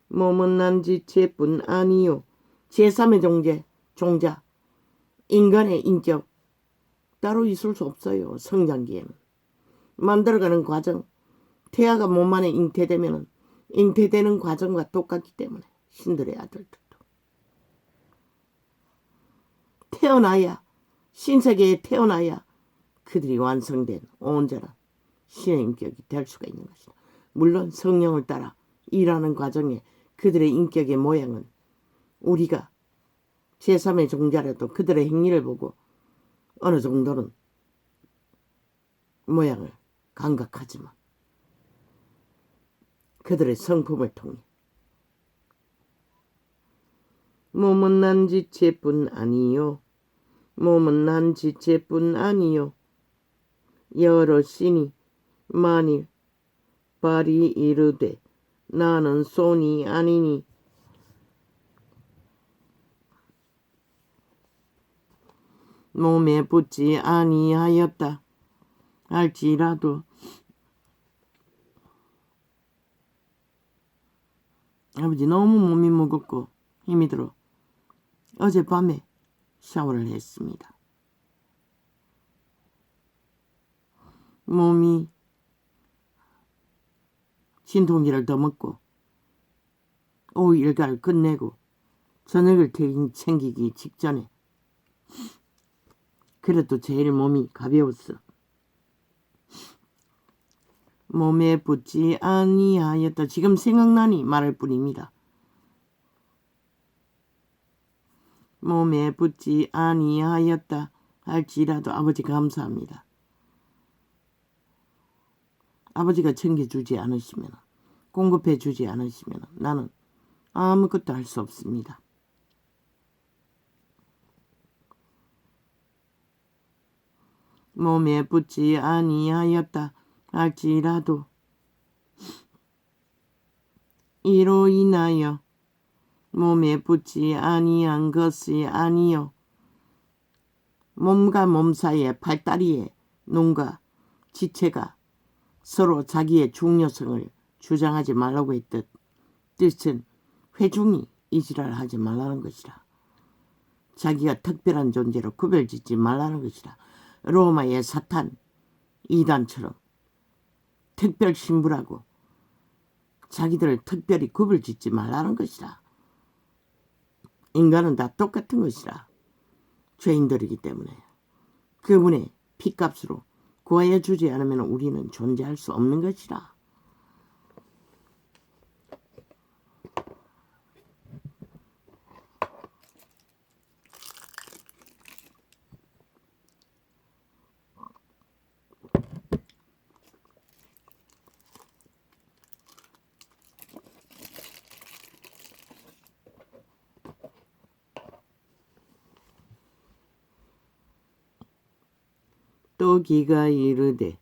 몸은 난 지체뿐 아니요 제3의 종자 인간의 인격 따로 있을 수 없어요. 성장기에는 만들어가는 과정, 태아가 몸 안에 잉태되면 잉태되는 과정과 똑같기 때문에 신들의 아들들도 태어나야, 신세계에 태어나야 그들이 완성된 온전한 신의 인격이 될 수가 있는 것이다. 물론 성령을 따라 일하는 과정에 그들의 인격의 모양은 우리가 제3의 종자라도 그들의 행위를 보고 어느 정도는 모양을 감각하지만 그들의 성품을 통해 몸은 난 지체뿐 아니요 몸은 난 지체뿐 아니요 여러 신이 만일 발이 이르되 나는 손이 아니니 몸에 붙지 아니하였다 할지라도 아버지 너무 몸이 무겁고 힘이 들어 어젯밤에 샤워를 했습니다. 몸이 진통기를 더 먹고 오후 일과를 끝내고 저녁을 챙기기 직전에 그래도 제일 몸이 가벼웠어. 몸에 붙지 아니하였다. 지금 생각나니 말할 뿐입니다. 몸에 붙지 아니하였다 할지라도 아버지 감사합니다. 아버지가 챙겨주지 않으시면, 공급해 주지 않으시면 나는 아무것도 할 수 없습니다. 몸에 붙지 아니하였다 할지라도 이로 인하여 몸에 붙지 아니한 것이 아니요 몸과 몸 사이에 팔다리에 눈과 지체가 서로 자기의 중요성을 주장하지 말라고 했듯 뜻은 회중이 이지랄 하지 말라는 것이라. 자기가 특별한 존재로 구별짓지 말라는 것이라. 로마의 사탄 이단처럼 특별 신부라고 자기들을 특별히 구별짓지 말라는 것이라. 인간은 다 똑같은 것이라. 죄인들이기 때문에 그분의 피값으로 구하여 주지 않으면 우리는 존재할 수 없는 것이라. 또 기가 이르되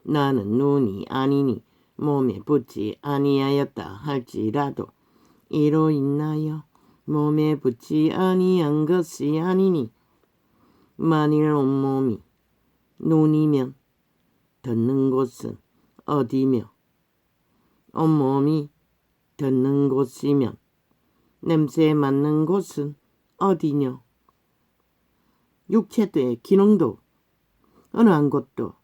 나는 눈이 아니니 몸에 붙지 아니하였다 할지라도 이로 인하여 몸에 붙지 아니한 것이 아니니 만일 온몸이 눈이면 듣는 곳은 어디며 온몸이 듣는 곳이면 냄새 맡는 곳은 어디뇨. 육체의 기능도 어느 한 곳도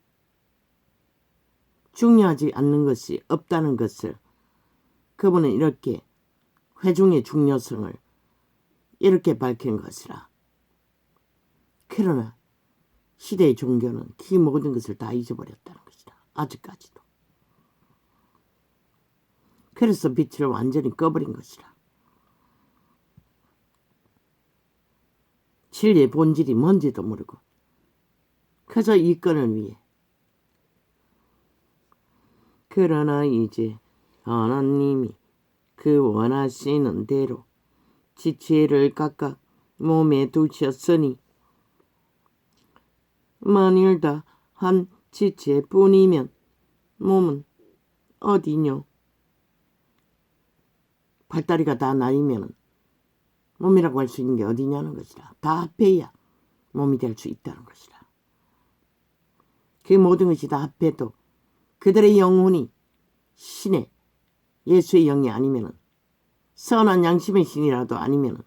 중요하지 않는 것이 없다는 것을 그분은 이렇게 회중의 중요성을 이렇게 밝힌 것이라. 그러나 시대의 종교는 그 모든 것을 다 잊어버렸다는 것이다. 아직까지도. 그래서 빛을 완전히 꺼버린 것이라. 진리의 본질이 뭔지도 모르고 그저 이권을 위해. 그러나 이제 하나님이 그 원하시는 대로 지체를 각각 몸에 두셨으니 만일 다 한 지체뿐이면 몸은 어디뇨. 팔다리가 다 나이면 몸이라고 할 수 있는 게 어디냐는 것이라. 다 합해야 몸이 될 수 있다는 것이라. 그 모든 것이 다 합해도 그들의 영혼이 신의 예수의 영이 아니면 선한 양심의 신이라도 아니면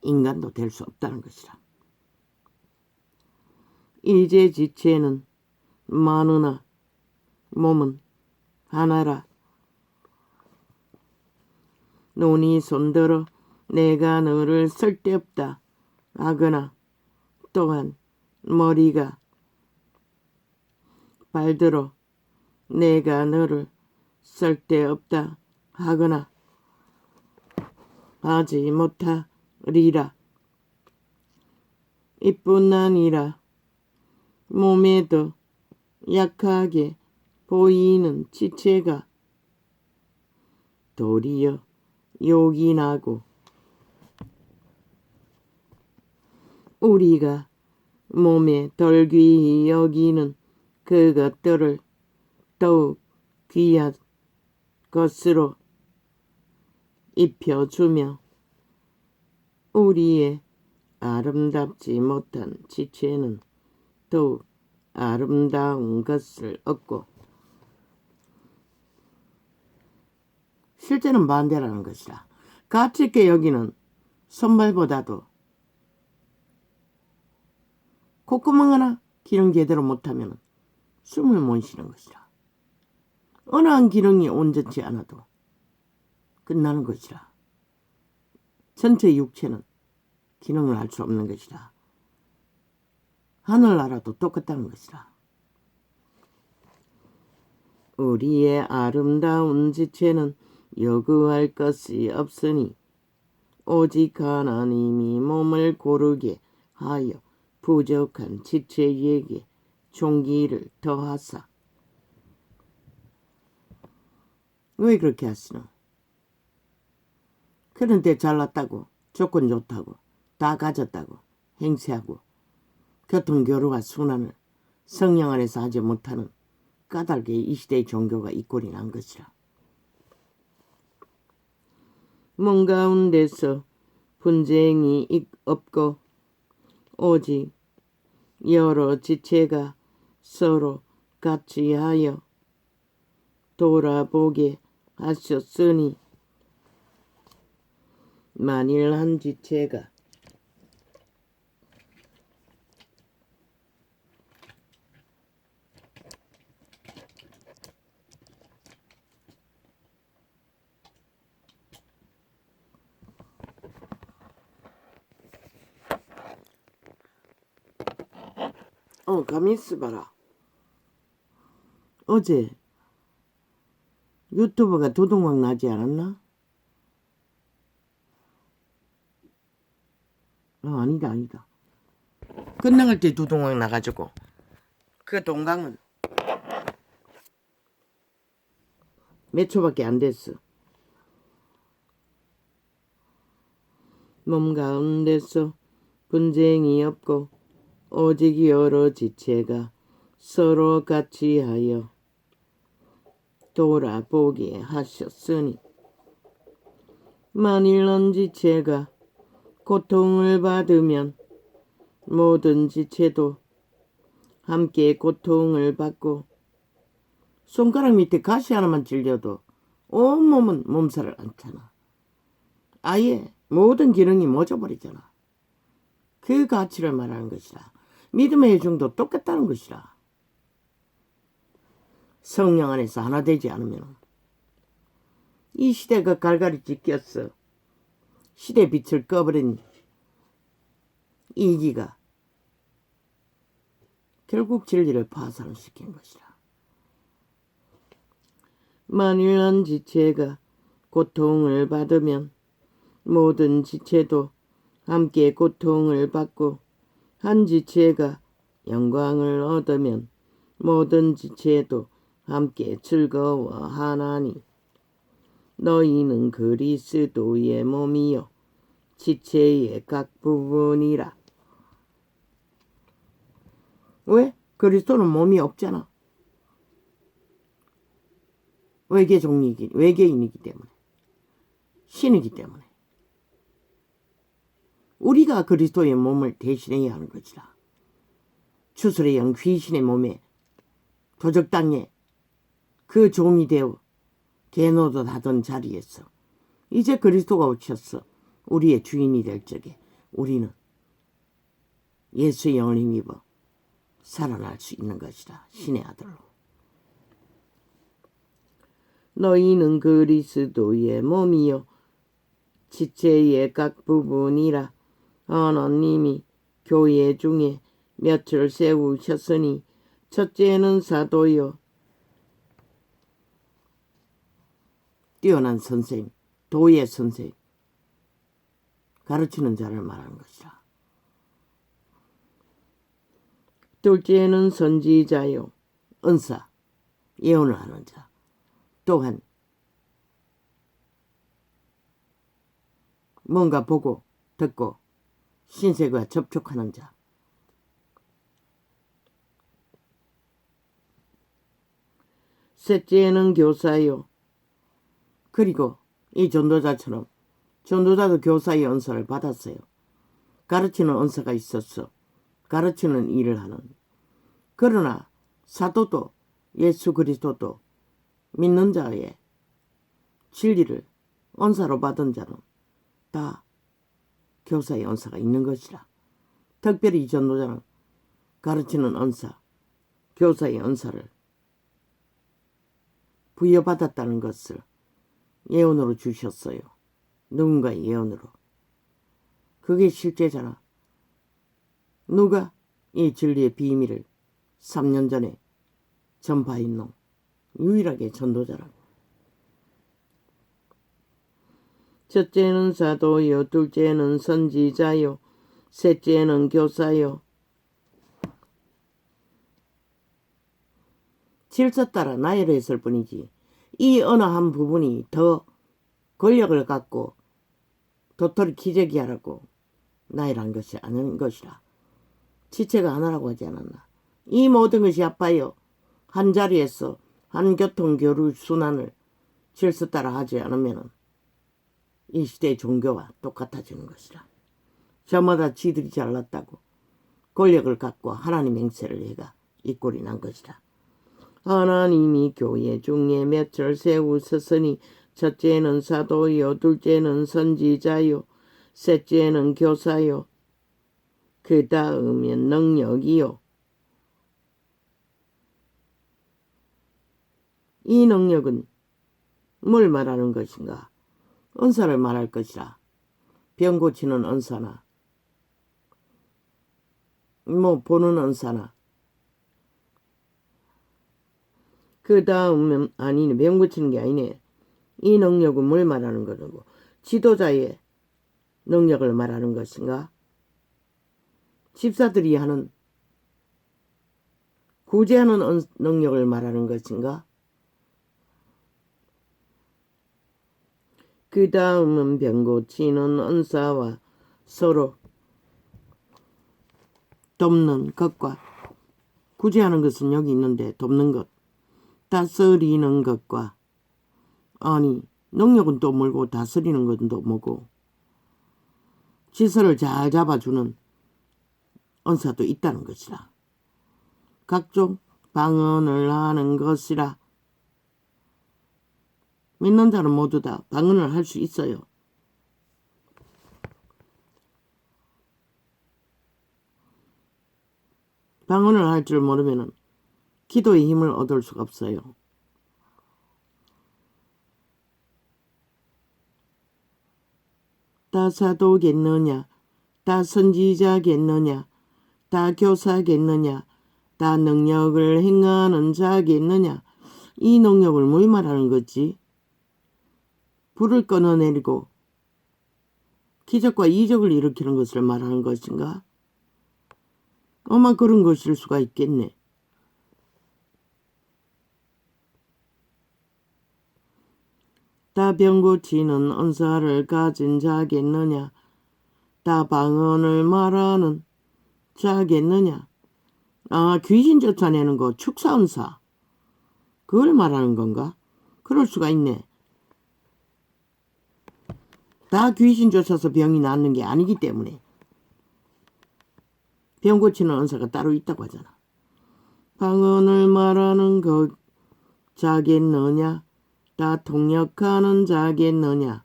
인간도 될 수 없다는 것이라. 이제 지체는 많으나 몸은 하나라. 눈이 손들어 내가 너를 쓸데없다 하거나 또한 머리가 발들어 내가 너를 쓸데없다 하거나 하지 못하리라. 이뿐 아니라 몸에 더 약하게 보이는 지체가 도리어 요긴하고 우리가 몸에 덜 귀히 여기는 그것들을 더욱 귀한 것으로 입혀주며 우리의 아름답지 못한 지체는 더욱 아름다운 것을 얻고 실제는 반대라는 것이라. 가치 있게 여기는 손발보다도 콧구멍 하나 기능 제대로 못하면 숨을 못 쉬는 것이라. 어느 한 기능이 온전치 않아도 끝나는 것이라. 전체 육체는 기능을 할 수 없는 것이라. 하늘나라도 똑같다는 것이라. 우리의 아름다운 지체는 요구할 것이 없으니 오직 하나님이 몸을 고르게 하여 부족한 지체에게 종기를 더하사. 왜 그렇게 하시노? 그런데 잘났다고, 조건 좋다고, 다 가졌다고 행세하고 교통교류와 순환을 성령 안에서 하지 못하는 까닭에 이 시대의 종교가 이 꼴이 난 것이라. 몸 가운데서 분쟁이 없고 오직 여러 지체가 서로 같이 하여 돌아보게 하셨으니 만일 한 지체가 가만히 있어봐라. 어제 유튜브가 도둑막 나지 않았나? 아니다. 끝나갈 때 도둑막 나가지고 그 동강은 몇 초밖에 안 됐어. 몸 가운데서 분쟁이 없고 오직 여러 지체가 서로 같이 하여 돌아보게 하셨으니 만일 한 지체가 고통을 받으면 모든 지체도 함께 고통을 받고 손가락 밑에 가시 하나만 찔려도 온몸은 몸살을 앓잖아. 아예 모든 기능이 멎어버리잖아. 그 가치를 말하는 것이라. 믿음의 해중도 똑같다는 것이라. 성령 안에서 하나 되지 않으면 이 시대가 갈갈이 찢겼어. 시대 빛을 꺼버린 이기가 결국 진리를 파산시킨 것이라. 만일 한 지체가 고통을 받으면 모든 지체도 함께 고통을 받고 한 지체가 영광을 얻으면 모든 지체도 함께 즐거워하나니 너희는 그리스도의 몸이요 지체의 각 부분이라. 왜? 그리스도는 몸이 없잖아. 외계인이기 때문에, 신이기 때문에 우리가 그리스도의 몸을 대신해야 하는 것이라. 추술의 영 귀신의 몸에 도적당에 그 종이 되어 개노릇 하던 자리에서 이제 그리스도가 오셨어. 우리의 주인이 될 적에 우리는 예수의 영을 힘입어 살아날 수 있는 것이라. 신의 아들로. 너희는 그리스도의 몸이요 지체의 각 부분이라. 하나님이 교회 중에 몇을 세우셨으니 첫째는 사도요. 뛰어난 선생, 도의 선생, 가르치는 자를 말하는 것이라. 둘째는 선지자요. 은사, 예언을 하는 자. 또한 뭔가 보고 듣고 신세계와 접촉하는 자. 셋째는 교사요. 그리고 이 전도자처럼 전도자도 교사의 은사를 받았어요. 가르치는 은사가 있었어. 가르치는 일을 하는. 그러나 사도도 예수 그리스도도 믿는 자의 진리를 은사로 받은 자는 다 교사의 은사가 있는 것이라. 특별히 이 전도자는 가르치는 은사, 교사의 은사를 부여받았다는 것을 예언으로 주셨어요. 누군가의 예언으로. 그게 실제잖아. 누가 이 진리의 비밀을 3년 전에 전파했노? 유일하게 전도자라고. 첫째는 사도요, 둘째는 선지자요, 셋째는 교사요. 질서 따라 나열했을 뿐이지 이 어느 한 부분이 더 권력을 갖고 도토리 기저귀 하라고 나열한 것이 아닌 것이라. 지체가 하나라고 하지 않았나. 이 모든 것이 아빠여 한 자리에서 한 교통교류 순환을 질서 따라 하지 않으면 이 시대의 종교와 똑같아지는 것이라. 저마다 지들이 잘났다고 권력을 갖고 하나님 행세를 해가 이 꼴이 난 것이라. 하나님이 교회 중에 맺을 세우셨으니 첫째는 사도요, 둘째는 선지자요, 셋째는 교사요, 그 다음엔 능력이요. 이 능력은 뭘 말하는 것인가? 은사를 말할 것이라. 병 고치는 은사나 보는 은사나 그 다음은 아니네. 병 고치는 게 아니네. 이 능력은 뭘 말하는 거고? 지도자의 능력을 말하는 것인가? 집사들이 하는 구제하는 능력을 말하는 것인가? 그 다음은 병 고치는 은사와 서로 돕는 것과 구제하는 것은 여기 있는데 돕는 것, 다스리는 것과 아니 능력은 또 뭐고 다스리는 것은 또 뭐고 질서를 잘 잡아주는 은사도 있다는 것이라. 각종 방언을 하는 것이라. 믿는 자는 모두 다 방언을 할 수 있어요. 방언을 할 줄 모르면 기도의 힘을 얻을 수가 없어요. 다 사도겠느냐, 다 선지자겠느냐, 다 교사겠느냐, 다 능력을 행하는 자겠느냐. 이 능력을 뭘 말하는 거지? 불을 끊어내리고 기적과 이적을 일으키는 것을 말하는 것인가? 아마 그런 것일 수가 있겠네. 다 병 고치는 은사를 가진 자겠느냐? 다 방언을 말하는 자겠느냐? 아, 귀신 쫓아내는 거 축사은사. 그걸 말하는 건가? 그럴 수가 있네. 다 귀신 쫓아서 병이 낫는 게 아니기 때문에 병 고치는 은사가 따로 있다고 하잖아. 방언을 말하는 것 자겠느냐? 다 통역하는 자겠느냐?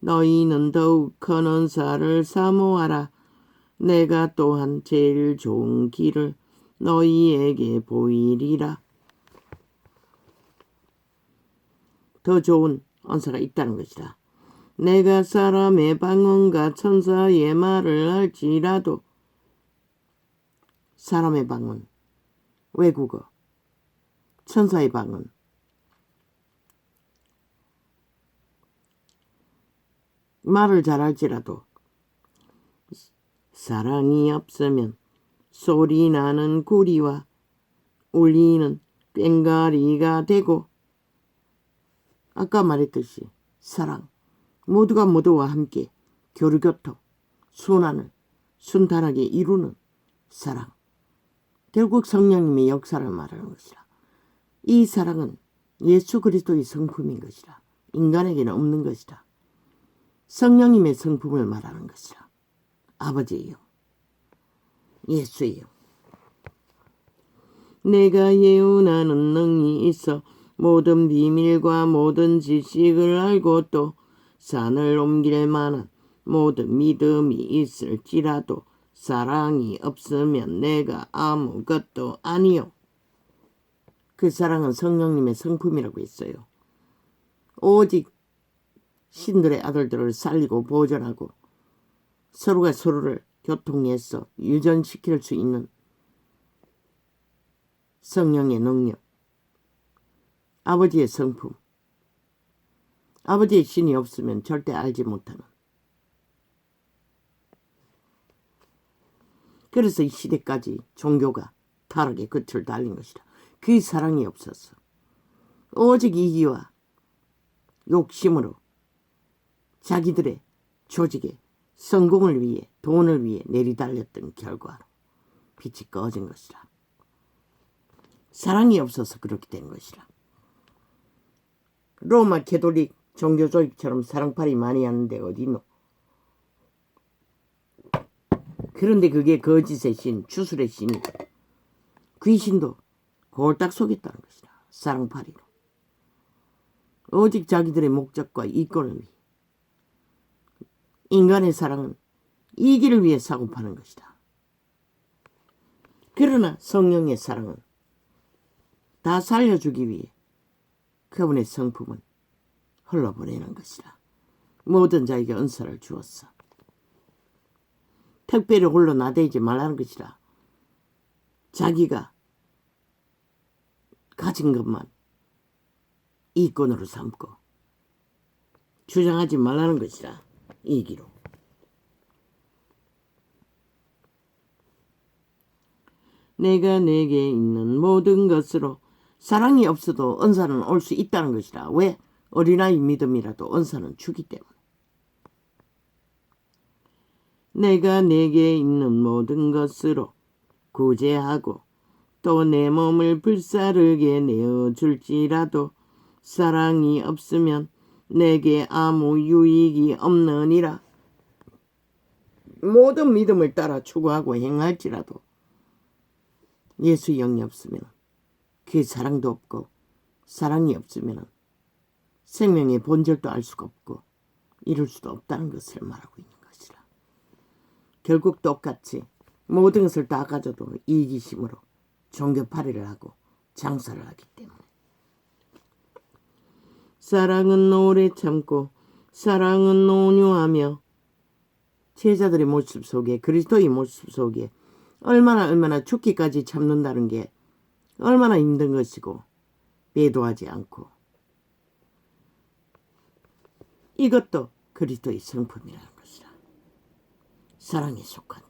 너희는 더욱 큰 은사를 사모하라. 내가 또한 제일 좋은 길을 너희에게 보이리라. 더 좋은 은사가 있다는 것이다. 내가 사람의 방언과 천사의 말을 할지라도 사람의 방언, 외국어, 천사의 방언, 말을 잘할지라도 사랑이 없으면 소리나는 구리와 울리는 꽹과리가 되고 아까 말했듯이 사랑, 모두가 모두와 함께 교류교통, 순환을 순탄하게 이루는 사랑. 결국 성령님의 역사를 말하는 것이라. 이 사랑은 예수 그리스도의 성품인 것이라. 인간에게는 없는 것이라. 성령님의 성품을 말하는 것이라. 아버지예요. 예수예요. 내가 예언하는 능이 있어 모든 비밀과 모든 지식을 알고 또 산을 옮길 만한 모든 믿음이 있을지라도 사랑이 없으면 내가 아무것도 아니요. 그 사랑은 성령님의 성품이라고 했어요. 오직 신들의 아들들을 살리고 보존하고 서로가 서로를 교통해서 유전시킬 수 있는 성령의 능력, 아버지의 성품, 아버지의 신이 없으면 절대 알지 못하는. 그래서 이 시대까지 종교가 타락의 끝을 달린 것이라. 그 사랑이 없었어. 오직 이기와 욕심으로 자기들의 조직의 성공을 위해, 돈을 위해 내리달렸던 결과로 빛이 꺼진 것이라. 사랑이 없어서 그렇게 된 것이라. 로마 캐톨릭 종교 조직처럼 사랑팔이 많이 하는데 어디 있노? 그런데 그게 거짓의 신, 주술의 신이, 귀신도 홀딱 속였다는 것이라. 사랑팔이로. 오직 자기들의 목적과 이권을 위해. 인간의 사랑은 이기를 위해 사고파는 것이다. 그러나 성령의 사랑은 다 살려주기 위해 그분의 성품은 흘러보내는 것이라. 모든 자에게 은사를 주었어. 특별히 홀로 나대지 말라는 것이라. 자기가 가진 것만 이권으로 삼고 주장하지 말라는 것이라. 이기로. 내가 내게 있는 모든 것으로. 사랑이 없어도 은사는 올 수 있다는 것이라. 왜? 어린아이 믿음이라도 은사는 주기 때문에. 내가 내게 있는 모든 것으로 구제하고 또 내 몸을 불사르게 내어줄지라도 사랑이 없으면 내게 아무 유익이 없느니라. 모든 믿음을 따라 추구하고 행할지라도 예수 영이 없으면 그 사랑도 없고, 사랑이 없으면 생명의 본질도 알 수가 없고 이룰 수도 없다는 것을 말하고 있는 것이라. 결국 똑같이 모든 것을 다 가져도 이기심으로 종교팔이를 하고 장사를 하기 때문에. 사랑은 오래 참고 사랑은 온유하며. 제자들의 모습 속에, 그리스도의 모습 속에 얼마나 죽기까지 참는다는 게 얼마나 힘든 것이고, 배도하지 않고. 이것도 그리스도의 성품이라는 것이라. 사랑에 속한.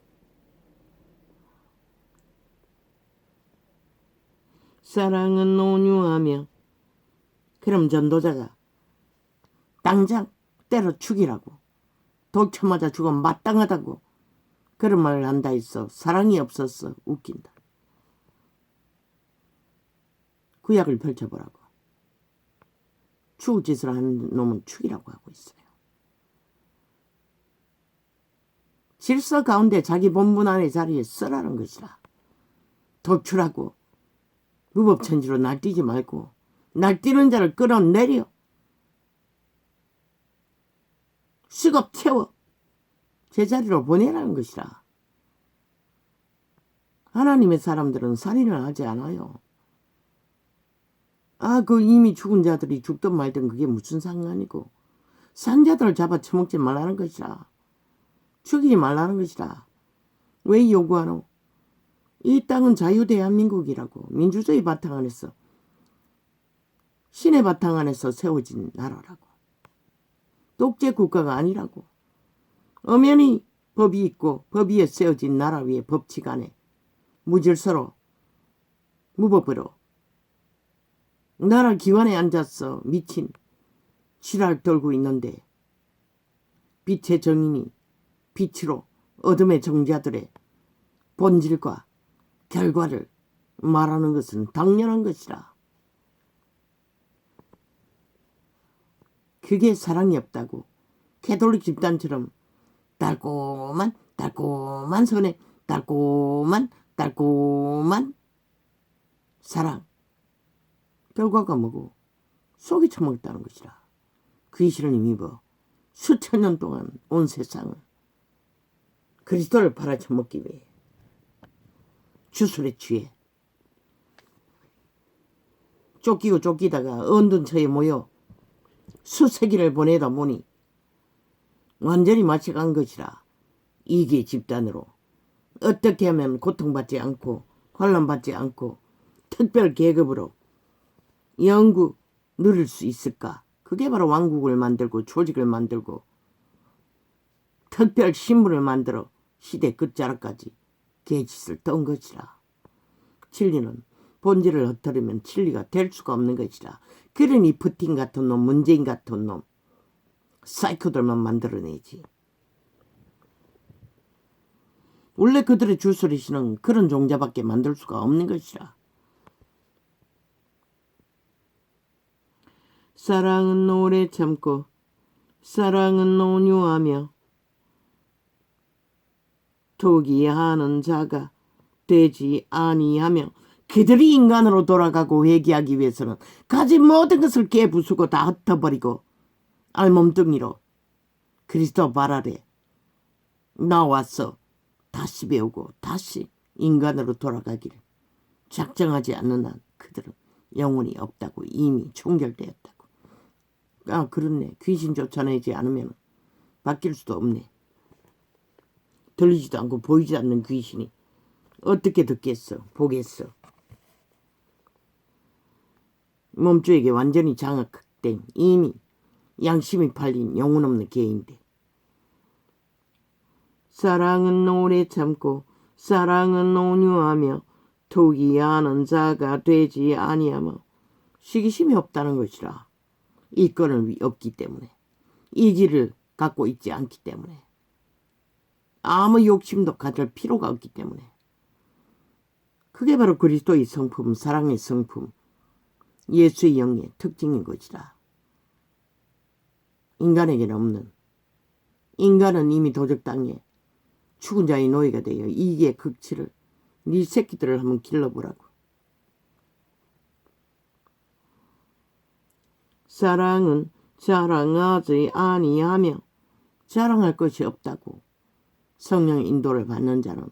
사랑은 온유하며. 그럼 전도자가 당장 때려 죽이라고, 돌쳐 맞아 죽으면 마땅하다고 그런 말을 한다 했어. 사랑이 없었어. 웃긴다. 구약을 펼쳐보라고. 죽을 짓을 하는 놈은 죽이라고 하고 있어요. 질서 가운데 자기 본분 안의 자리에 쓰라는 것이라. 도출하고 무법천지로 날뛰지 말고 날뛰는 자를 끌어내려. 수갑 채워 제자리로 보내라는 것이라. 하나님의 사람들은 살인을 하지 않아요. 그 이미 죽은 자들이 죽든 말든 그게 무슨 상관이고, 산 자들을 잡아 처먹지 말라는 것이라. 죽이지 말라는 것이라. 왜 요구하노? 이 땅은 자유대한민국이라고. 민주주의 바탕 안에서, 신의 바탕 안에서 세워진 나라라고. 독재 국가가 아니라고. 엄연히 법이 있고 법 위에 세워진 나라 위에 법칙 안에 무질서로 무법으로 나라 기관에 앉아서 미친 지랄 떨고 있는데, 빛의 정인이 빛으로 어둠의 정자들의 본질과 결과를 말하는 것은 당연한 것이라. 그게 사랑이 없다고 캐톨릭 집단처럼 달콤한 선에 달콤한 사랑, 결과가 뭐고 속이 처먹었다는 것이라. 귀신을 힘입어 수천 년 동안 온 세상을 그리스도를 팔아쳐먹기 위해 주술에 취해 쫓기고 쫓기다가 언둔처에 모여 수세기를 보내다 보니 완전히 마치간 것이라. 이계 집단으로 어떻게 하면 고통받지 않고 환난받지 않고 특별 계급으로 영구 누릴 수 있을까? 그게 바로 왕국을 만들고 조직을 만들고 특별 신분을 만들어 시대 끝자락까지 개짓을 떤 것이라. 진리는 본질을 흩어르면 진리가 될 수가 없는 것이라. 그러니 푸틴 같은 놈, 문재인 같은 놈, 사이코들만 만들어내지. 원래 그들의 주소리시는 그런 종자밖에 만들 수가 없는 것이라. 사랑은 오래 참고 사랑은 온유하며 토기하는 자가 되지 아니하며 그들이 인간으로 돌아가고 회개하기 위해서는 가진 모든 것을 깨부수고 다 흩어버리고 알몸뚱이로 그리스도 발 아래 나와서 다시 배우고 다시 인간으로 돌아가기를 작정하지 않는 한 그들은 영혼이 없다고 이미 종결되었다고. 아, 그렇네. 귀신 쫓아내지 않으면 바뀔 수도 없네. 들리지도 않고 보이지 않는 귀신이 어떻게 듣겠어, 보겠어. 몸주에게 완전히 장악된 이미 양심이 팔린 영혼 없는 개인데. 사랑은 오래 참고 사랑은 온유하며 토기하는 자가 되지 아니하며 시기심이 없다는 것이라. 이권을 없기 때문에 이기를 갖고 있지 않기 때문에 아무 욕심도 가질 필요가 없기 때문에 그게 바로 그리스도의 성품, 사랑의 성품, 예수의 영의 특징인 것이라. 인간에게는 없는, 인간은 이미 도적 땅에 죽은 자의 노예가 되어 이기의 극치를 네 새끼들을 한번 길러보라고. 사랑은 자랑하지 아니하며 자랑할 것이 없다고. 성령의 인도를 받는 자는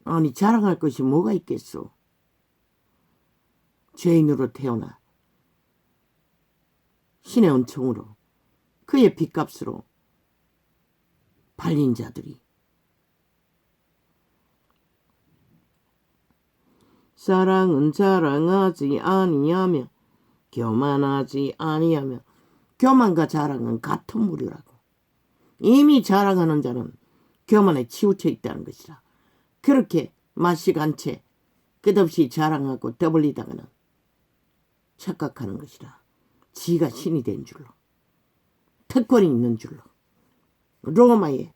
아니 자랑할 것이 뭐가 있겠소. 죄인으로 태어나 신의 은총으로 그의 빚값으로 팔린 자들이 사랑은 자랑하지 아니하며 교만하지 아니하며 교만과 자랑은 같은 무리라고. 이미 자랑하는 자는 교만에 치우쳐 있다는 것이라. 그렇게 마시간 채 끝없이 자랑하고 떠벌리다가는 착각하는 것이라. 지가 신이 된 줄로, 특권이 있는 줄로. 로마의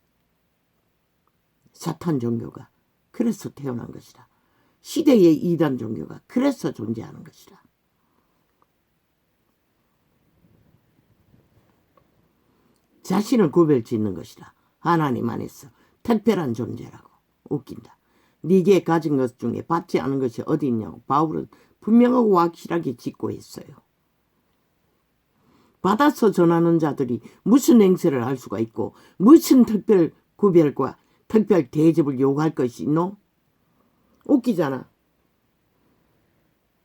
사탄 종교가 그래서 태어난 것이라. 시대의 이단 종교가 그래서 존재하는 것이라. 자신을 구별짓는 것이라. 하나님 안에서 특별한 존재라고. 웃긴다. 네게 가진 것 중에 받지 않은 것이 어디 있냐고 바울은 분명하고 확실하게 직고했어요. 받아서 전하는 자들이 무슨 행세를 할 수가 있고 무슨 특별 구별과 특별 대접을 요구할 것이 있노? 웃기잖아.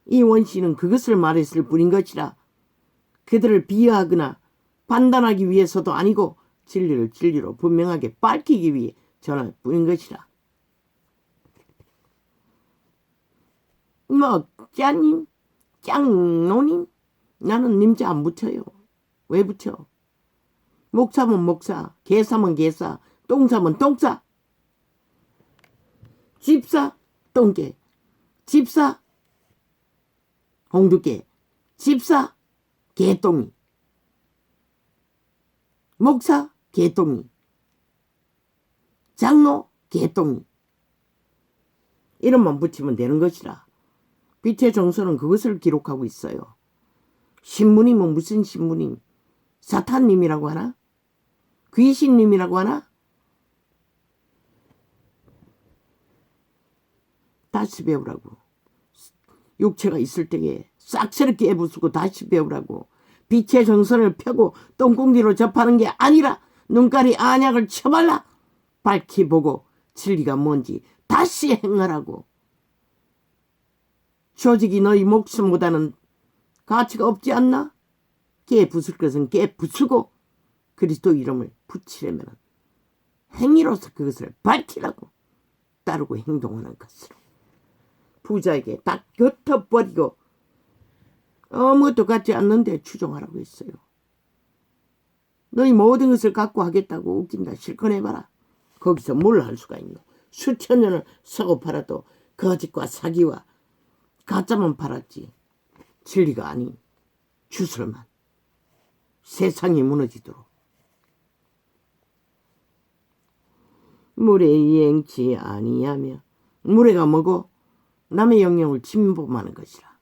이 원시는 그것을 말했을 뿐인 것이라. 그들을 비하하거나 판단하기 위해서도 아니고 진리를 진리로 분명하게 밝히기 위해 전할 뿐인 것이라. 뭐 짜님, 짱노님, 나는 님자 안 붙여요. 왜 붙여? 목사면 목사, 개사면 개사, 똥사면 똥사, 집사, 똥개, 집사, 홍두개, 집사, 개똥이, 목사, 개똥이, 장로, 개똥이. 이름만 붙이면 되는 것이라. 빛의 정서는 그것을 기록하고 있어요. 신부님은 무슨 신부님? 사탄님이라고 하나? 귀신님이라고 하나? 다시 배우라고. 육체가 있을 때에 싹스럽게 애부수고 다시 배우라고. 빛의 정선을 펴고 똥공기로 접하는 게 아니라 눈깔이 안약을 쳐발라 밝히 보고 진리가 뭔지 다시 행하라고. 조직이 너희 목숨보다는 가치가 없지 않나? 깨 부술 것은 깨 부수고 그리스도 이름을 붙이려면 행위로서 그것을 밝히라고 따르고 행동하는 것으로 부자에게 딱 곁어버리고 아무것도 갖지 않는데 추종하라고 했어요. 너희 모든 것을 갖고 하겠다고 웃긴다. 실컷 해봐라. 거기서 뭘 할 수가 있노. 수천 년을 사고 팔아도 거짓과 사기와 가짜만 팔았지 진리가 아닌 주술만. 세상이 무너지도록. 물에 이행치 아니하며. 물에가 뭐고? 남의 영역을 침범하는 것이라.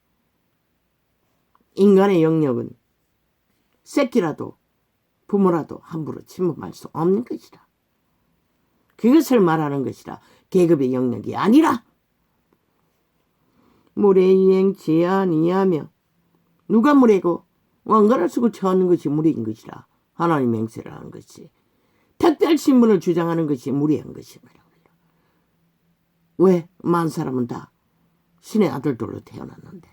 인간의 영역은 새끼라도 부모라도 함부로 침범할 수 없는 것이라. 그것을 말하는 것이라. 계급의 영역이 아니라. 물에 이행치 아니하며. 누가 물이고 왕관을 쓰고 쳐하는 것이 무리인 것이라. 하나님 맹세를 하는 것이. 특별 신분을 주장하는 것이 무리한 것이라. 왜? 만 사람은 다 신의 아들들로 태어났는데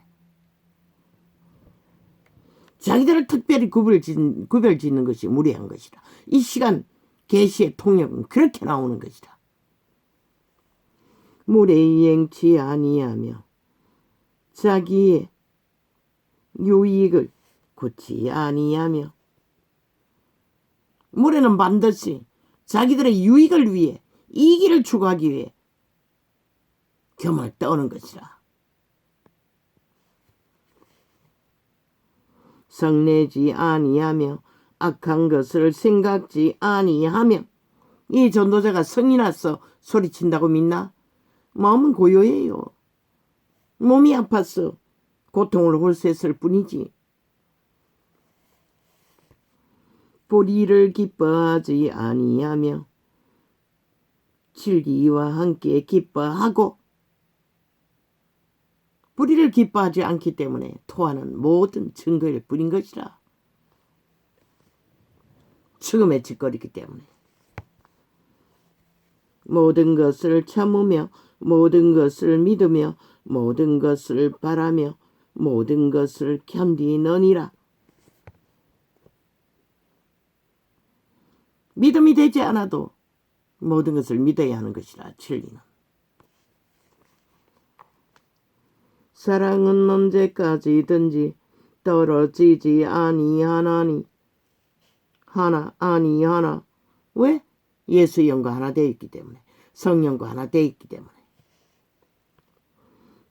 자기들을 특별히 구별짓는 것이 무리한 것이라. 이 시간 계시의 통역은 그렇게 나오는 것이라. 물에 이행치 아니하며 자기의 유익을 굳지 아니하며. 물에는 반드시 자기들의 유익을 위해 이익을 추구하기 위해 겸을 떠는 것이라. 성내지 아니하며 악한 것을 생각지 아니하며. 이 전도자가 성이 나서 소리친다고 믿나? 마음은 고요해요. 몸이 아파서 고통을 홀수했을 뿐이지. 불의를 기뻐하지 아니하며 진리와 함께 기뻐하고. 불의를 기뻐하지 않기 때문에 토하는 모든 증거일 뿐인 것이라. 죽음의 짓거리기 때문에. 모든 것을 참으며 모든 것을 믿으며 모든 것을 바라며 모든 것을 견디느니라. 믿음이 되지 않아도 모든 것을 믿어야 하는 것이라. 진리는. 사랑은 언제까지든지 떨어지지 아니하나니. 아니하나. 왜? 예수의 영과 하나 되어 있기 때문에. 성령과 하나 되어 있기 때문에.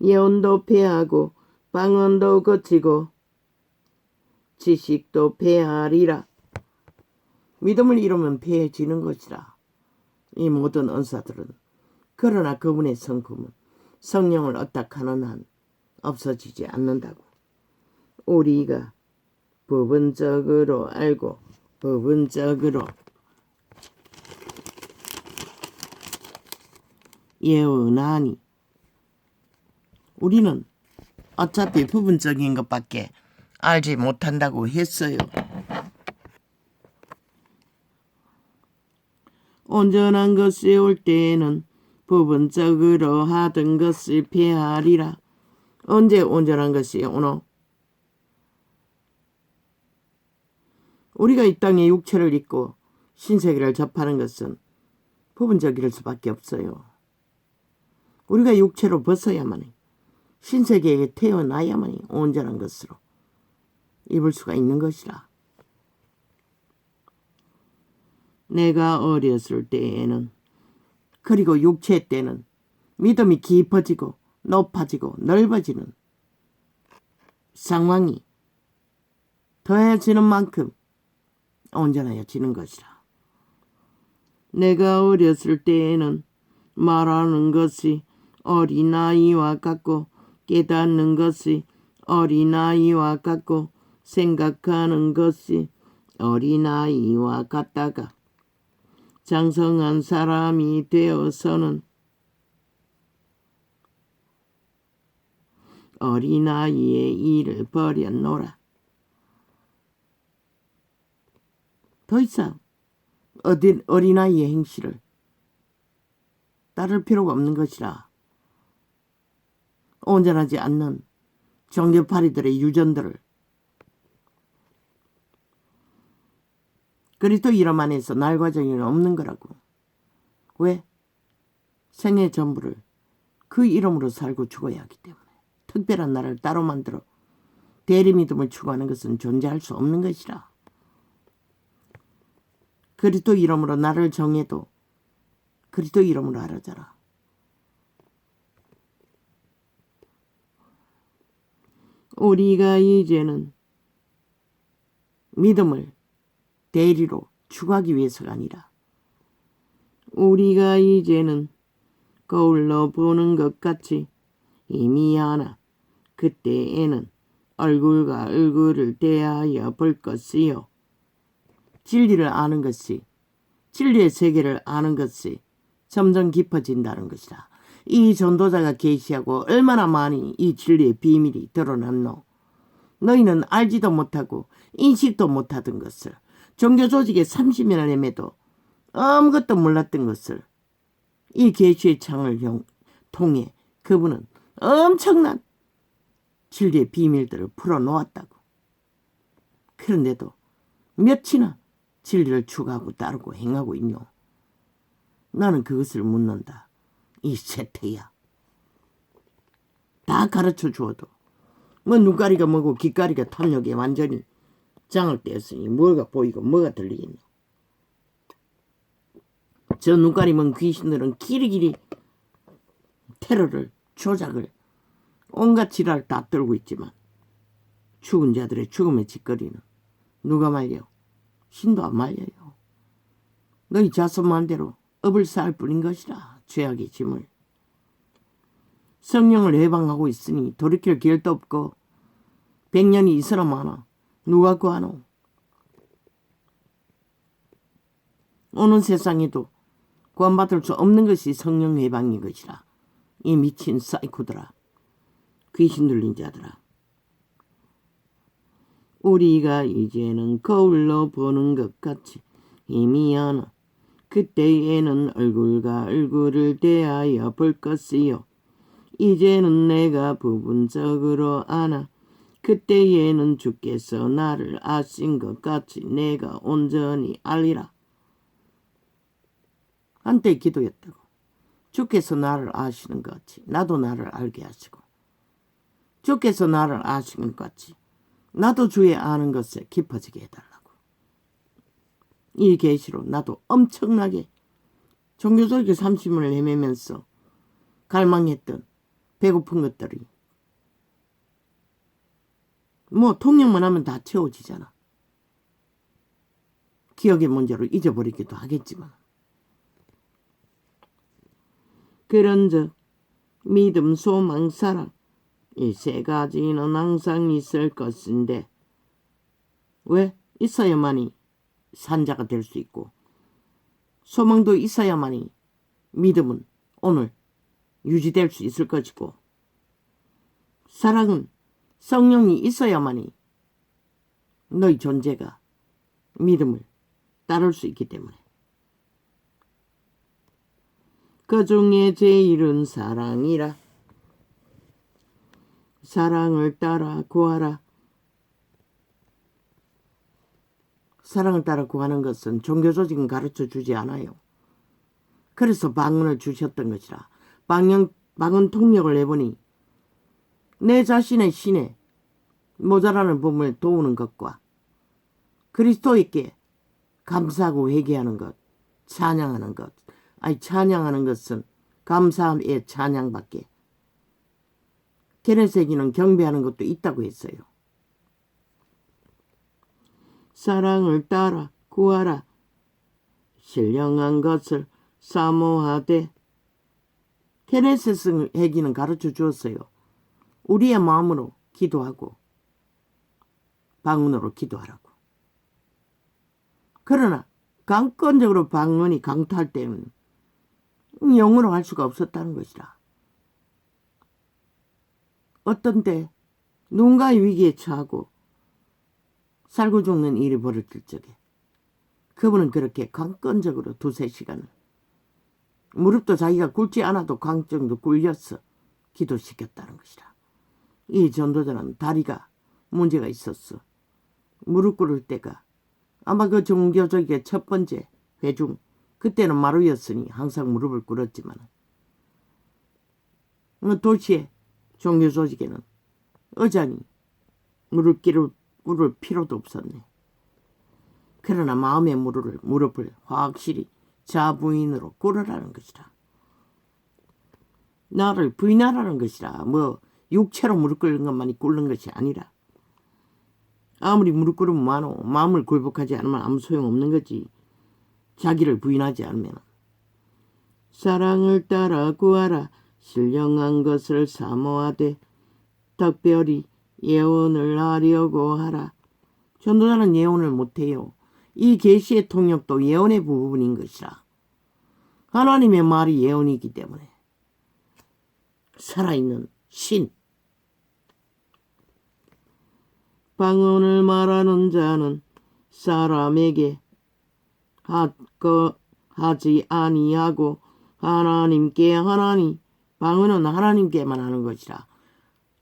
예언도 패하고 방언도 거치고 지식도 패하리라. 믿음을 잃으면 패해지는 것이라. 이 모든 은사들은. 그러나 그분의 성품은 성령을 어떡하는 한 없어지지 않는다고. 우리가 부분적으로 알고 부분적으로 예언하니. 우리는 어차피 부분적인 것밖에 알지 못한다고 했어요. 온전한 것이 올 때에는 부분적으로 하던 것을 패하리라. 언제 온전한 것이 오노? 우리가 이 땅에 육체를 입고 신세계를 접하는 것은 부분적일 수밖에 없어요. 우리가 육체로 벗어야만이, 신세계에 태어나야만이 온전한 것으로 입을 수가 있는 것이라. 내가 어렸을 때에는, 그리고 육체 때는 믿음이 깊어지고 높아지고 넓어지는 상황이 더해지는 만큼 온전해지는 것이라. 내가 어렸을 때에는 말하는 것이 어린아이와 같고 깨닫는 것이 어린아이와 같고 생각하는 것이 어린아이와 같다가 장성한 사람이 되어서는 어린아이의 일을 버렸노라. 더 이상 어린아이의 행실을 따를 필요가 없는 것이라. 온전하지 않는 정죄파리들의 유전들을 그리스도 이름 안에서 날과 정의는 없는 거라고. 왜? 생애 전부를 그 이름으로 살고 죽어야 하기 때문에. 특별한 나라를 따로 만들어 대리 믿음을 추구하는 것은 존재할 수 없는 것이라. 그리스도 이름으로 나를 정해도 그리스도 이름으로 알아져라. 우리가 이제는 믿음을 대리로 추구하기 위해서가 아니라 우리가 이제는 거울로 보는 것 같이 이미 하나 그때에는 얼굴과 얼굴을 대하여 볼 것이요. 진리를 아는 것이 진리의 세계를 아는 것이 점점 깊어진다는 것이다. 이 전도자가 계시하고 얼마나 많이 이 진리의 비밀이 드러났노. 너희는 알지도 못하고 인식도 못하던 것을 종교 조직에 30년을 헤매도 아무것도 몰랐던 것을 이 계시의 창을 통해 그분은 엄청난 진리의 비밀들을 풀어놓았다고. 그런데도 몇이나 진리를 추구하고 따르고 행하고 있노. 나는 그것을 묻는다. 이 세태야. 다 가르쳐 주어도 뭐 눈가리가 뭐고 귓가리가 탐욕에 완전히 장을 떼었으니 뭐가 보이고 뭐가 들리겠노. 저 눈가리 먼 귀신들은 길이길이 테러를 조작을 온갖 지랄 다 떨고 있지만 죽은 자들의 죽음의 짓거리는 누가 말려? 신도 안 말려요. 너희 자손 마음대로 업을 쌓을 뿐인 것이라. 죄악의 짐을. 성령을 해방하고 있으니 돌이킬 길도 없고 100년이 있으나 마나 누가 구하노. 오는 세상에도 구원받을 수 없는 것이 성령 해방인 것이라. 이 미친 사이코들아. 귀신 들린 자들아. 우리가 이제는 거울로 보는 것 같이 희미하나 그때에는 얼굴과 얼굴을 대하여 볼 것이요. 이제는 내가 부분적으로 아나 그때에는 주께서 나를 아신 것 같이 내가 온전히 알리라. 한때 기도했다고. 주께서 나를 아시는 것 같이 나도 나를 알게 하시고 주께서 나를 아시는 것 같이 나도 주의 아는 것에 깊어지게 해달라고. 이 계시로 나도 엄청나게 종교적인 30년을 헤매면서 갈망했던 배고픈 것들이 뭐 통역만 하면 다 채워지잖아. 기억의 문제로 잊어버리기도 하겠지만 그런즉 믿음, 소망, 사랑 이 세 가지는 항상 있을 것인데 왜? 있어야만이 산자가 될 수 있고 소망도 있어야만이 믿음은 오늘 유지될 수 있을 것이고 사랑은 성령이 있어야만이 너희 존재가 믿음을 따를 수 있기 때문에 그 중에 제일은 사랑이라. 사랑을 따라 구하라. 사랑을 따라 구하는 것은 종교 조직은 가르쳐 주지 않아요. 그래서 방언을 주셨던 것이라. 방언 통역을 해보니 내 자신의 신에 모자라는 부분을 도우는 것과 그리스도에게 감사하고 회개하는 것, 찬양하는 것. 아니 찬양하는 것은 감사의 찬양밖에 게네세기는 경배하는 것도 있다고 했어요. 사랑을 따라 구하라. 신령한 것을 사모하되 게네세기는 가르쳐 주었어요. 우리의 마음으로 기도하고 방언으로 기도하라고. 그러나 강권적으로 방언이 강타할 때는 영어로 할 수가 없었다는 것이라. 어떤 때 누군가의 위기에 처하고 살고 죽는 일이 벌어질 적에 그분은 그렇게 강권적으로 2-3시간을 무릎도 자기가 꿇지 않아도 강정도 굴려서 기도시켰다는 것이라. 이 전도자는 다리가 문제가 있었어. 무릎 꿇을 때가 아마 그 종교적인 첫 번째 회중 그때는 마루였으니 항상 무릎을 꿇었지만 도시의 종교 조직에는 여전히 꿇을 필요도 없었네. 그러나 마음의 무릎을 확실히 자부인으로 꿇으라는 것이라. 나를 부인하라는 것이라. 뭐 육체로 무릎 꿇는 것만이 꿇는 것이 아니라 아무리 무릎 꿇으면 뭐하노. 마음을 굴복하지 않으면 아무 소용없는 거지. 자기를 부인하지 않으면. 사랑을 따라 구하라. 신령한 것을 사모하되 특별히 예언을 하려고 하라. 전도자는 예언을 못해요. 이 계시의 통역도 예언의 부분인 것이라. 하나님의 말이 예언이기 때문에. 살아있는 신. 방언을 말하는 자는 사람에게 하지 아니하고 하나님께 하나니. 방언은 하나님께만 하는 것이라.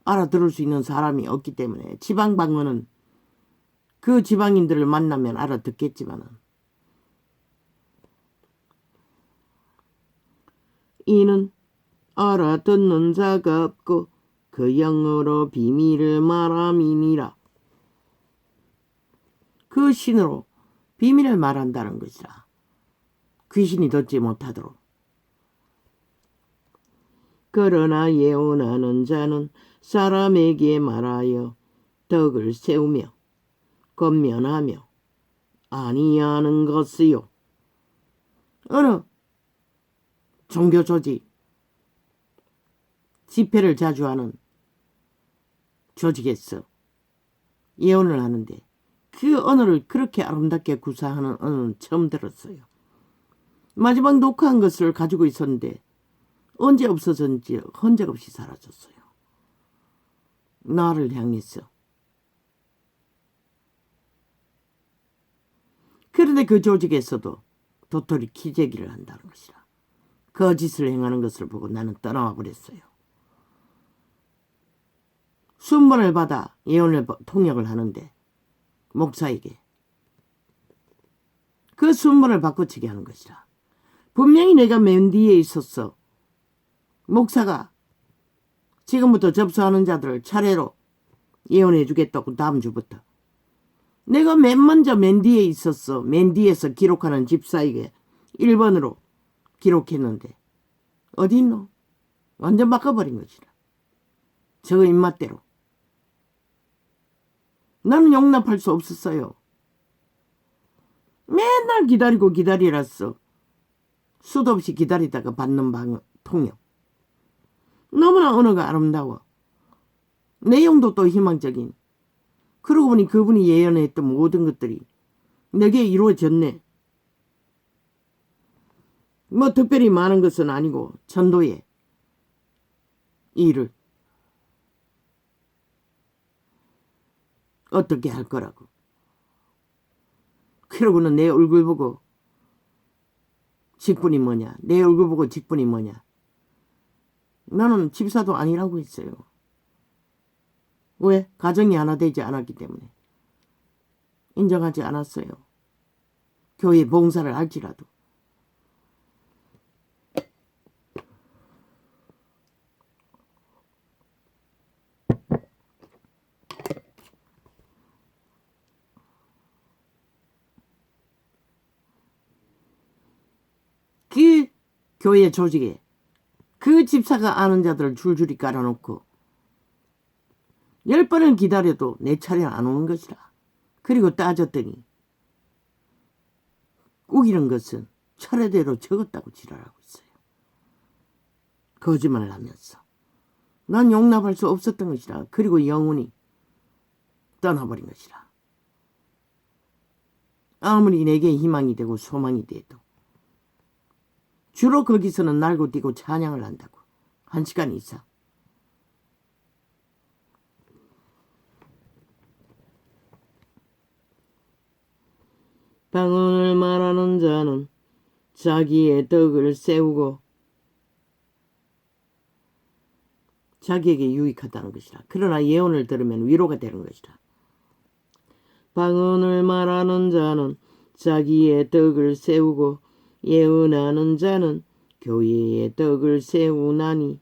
알아들을 수 있는 사람이 없기 때문에. 지방 방언은 그 지방인들을 만나면 알아듣겠지만은 이는 알아듣는 자가 없고 그 영으로 비밀을 말함이니라. 그 신으로 비밀을 말한다는 것이라. 귀신이 듣지 못하도록. 그러나 예언하는 자는 사람에게 말하여 덕을 세우며 권면하며 아니하는 것이요. 어느 종교 조직, 집회를 자주 하는 조직에서 예언을 하는데 그 언어를 그렇게 아름답게 구사하는 언어는 처음 들었어요. 마지막 녹화한 것을 가지고 있었는데 언제 없어졌는지 흔적 없이 사라졌어요. 나를 향해서. 그런데 그 조직에서도 도토리 기재기를 한다는 것이라. 거짓을 행하는 것을 보고 나는 떠나와 버렸어요. 순번을 받아 예언을 통역을 하는데 목사에게 그 순번을 바꿔치기 하는 것이라. 분명히 내가 맨 뒤에 있었어. 목사가 지금부터 접수하는 자들을 차례로 예언해 주겠다고 다음 주부터. 내가 맨 뒤에 있었어. 맨 뒤에서 기록하는 집사에게 1번으로 기록했는데 어디 있노? 완전 바꿔버린 것이라. 저거 입맛대로. 나는 용납할 수 없었어요. 맨날 기다리라서 수도 없이 기다리다가 받는 통역. 너무나 언어가 아름다워. 내용도 또 희망적인. 그러고 보니 그분이 예언했던 모든 것들이 내게 이루어졌네. 뭐 특별히 많은 것은 아니고 전도의 일을 어떻게 할 거라고. 그러고는 내 얼굴 보고 직분이 뭐냐. 내 얼굴 보고 직분이 뭐냐. 나는 집사도 아니라고 했어요. 왜? 가정이 하나 되지 않았기 때문에. 인정하지 않았어요. 교회 봉사를 할지라도. 그 교회 조직에 그 집사가 아는 자들을 줄줄이 깔아놓고 10번을 기다려도 내 차례는 안 오는 것이라. 그리고 따졌더니 우기는 것은 차례대로 적었다고 지랄하고 있어요. 거짓말을 하면서. 난 용납할 수 없었던 것이라. 그리고 영혼이 떠나버린 것이라. 아무리 내게 희망이 되고 소망이 돼도 주로 거기서는 날고 뛰고 찬양을 한다고. 1시간 이상. 방언을 말하는 자는 자기의 덕을 세우고 자기에게 유익하다는 것이라. 그러나 예언을 들으면 위로가 되는 것이라. 방언을 말하는 자는 자기의 덕을 세우고 예언하는 자는 교회의 덕을 세우나니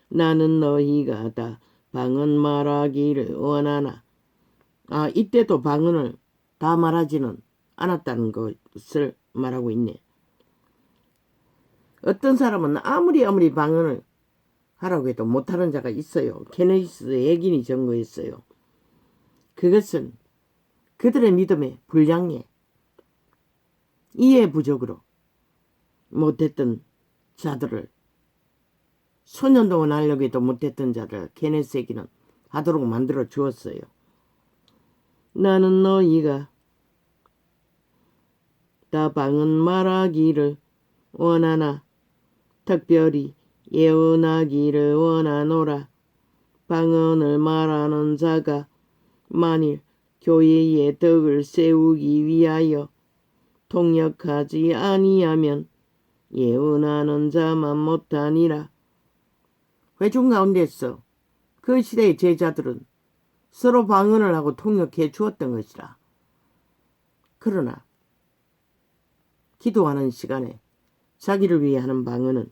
나는 너희가 다 방언 말하기를 원하나. 이때도 방언을 다 말하지는 않았다는 것을 말하고 있네. 어떤 사람은 아무리 방언을 하라고 해도 못하는 자가 있어요. 케네시스 예긴이 증거했어요. 그것은 그들의 믿음의 불량에 이해 부족으로 못했던 자들을, 수년 동안 하려고 해도 못했던 자를 케네시스 예긴은 하도록 만들어 주었어요. 나는 너희가 다 방언 말하기를 원하나 특별히 예언하기를 원하노라. 방언을 말하는 자가 만일 교회의 덕을 세우기 위하여 통역하지 아니하면 예언하는 자만 못하니라. 회중 가운데서 그 시대의 제자들은 서로 방언을 하고 통역해 주었던 것이라. 그러나 기도하는 시간에 자기를 위해 하는 방언은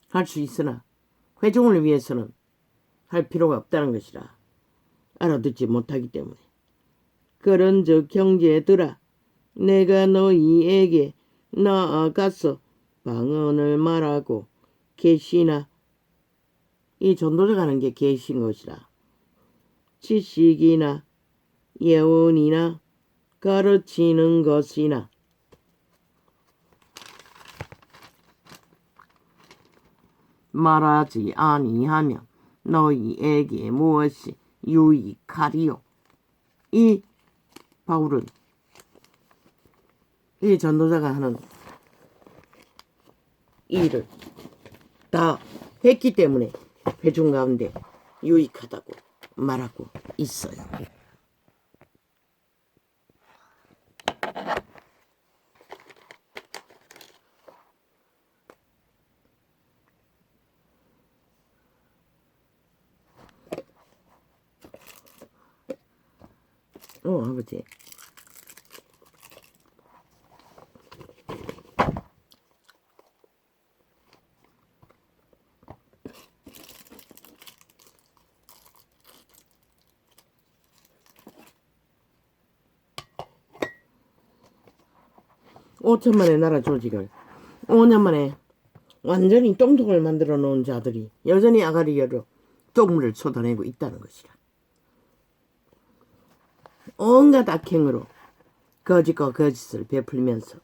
할 수 있으나 회중을 위해서는 할 필요가 없다는 것이라. 알아듣지 못하기 때문에. 그런즉 형제들아, 내가 너희에게 나아가서 방언을 말하고 계시나, 이 전도자가 하는 게 계신 것이라. 지식이나 예언이나 가르치는 것이나 말하지 아니하면 너희에게 무엇이 유익하리요. 이 바울은 이 전도자가 하는 일을 다 했기 때문에 회중 가운데 유익하다고 말하고 있어요. 아버지. (5천만의) 나라 조직을 5년 만에 완전히 똥통을 만들어 놓은 자들이 여전히 아가리여로 똥물을 쏟아내고 있다는 것이라. 온갖 악행으로 거짓과 거짓을 베풀면서,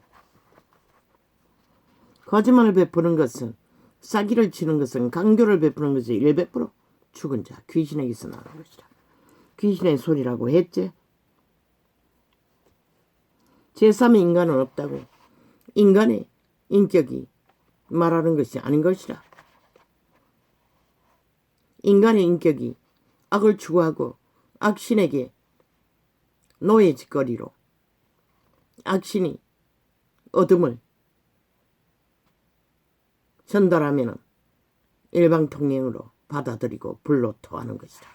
거짓말을 베푸는 것은, 사기를 치는 것은, 강교를 베푸는 것은 100% 죽은 자 귀신에게서 나오는 것이라. 귀신의 소리라고 했지. 제3의 인간은 없다고. 인간의 인격이 말하는 것이 아닌 것이라. 인간의 인격이 악을 추구하고 악신에게 노예짓거리로 악신이 어둠을 전달하면 일방통행으로 받아들이고 불로 토하는 것이다.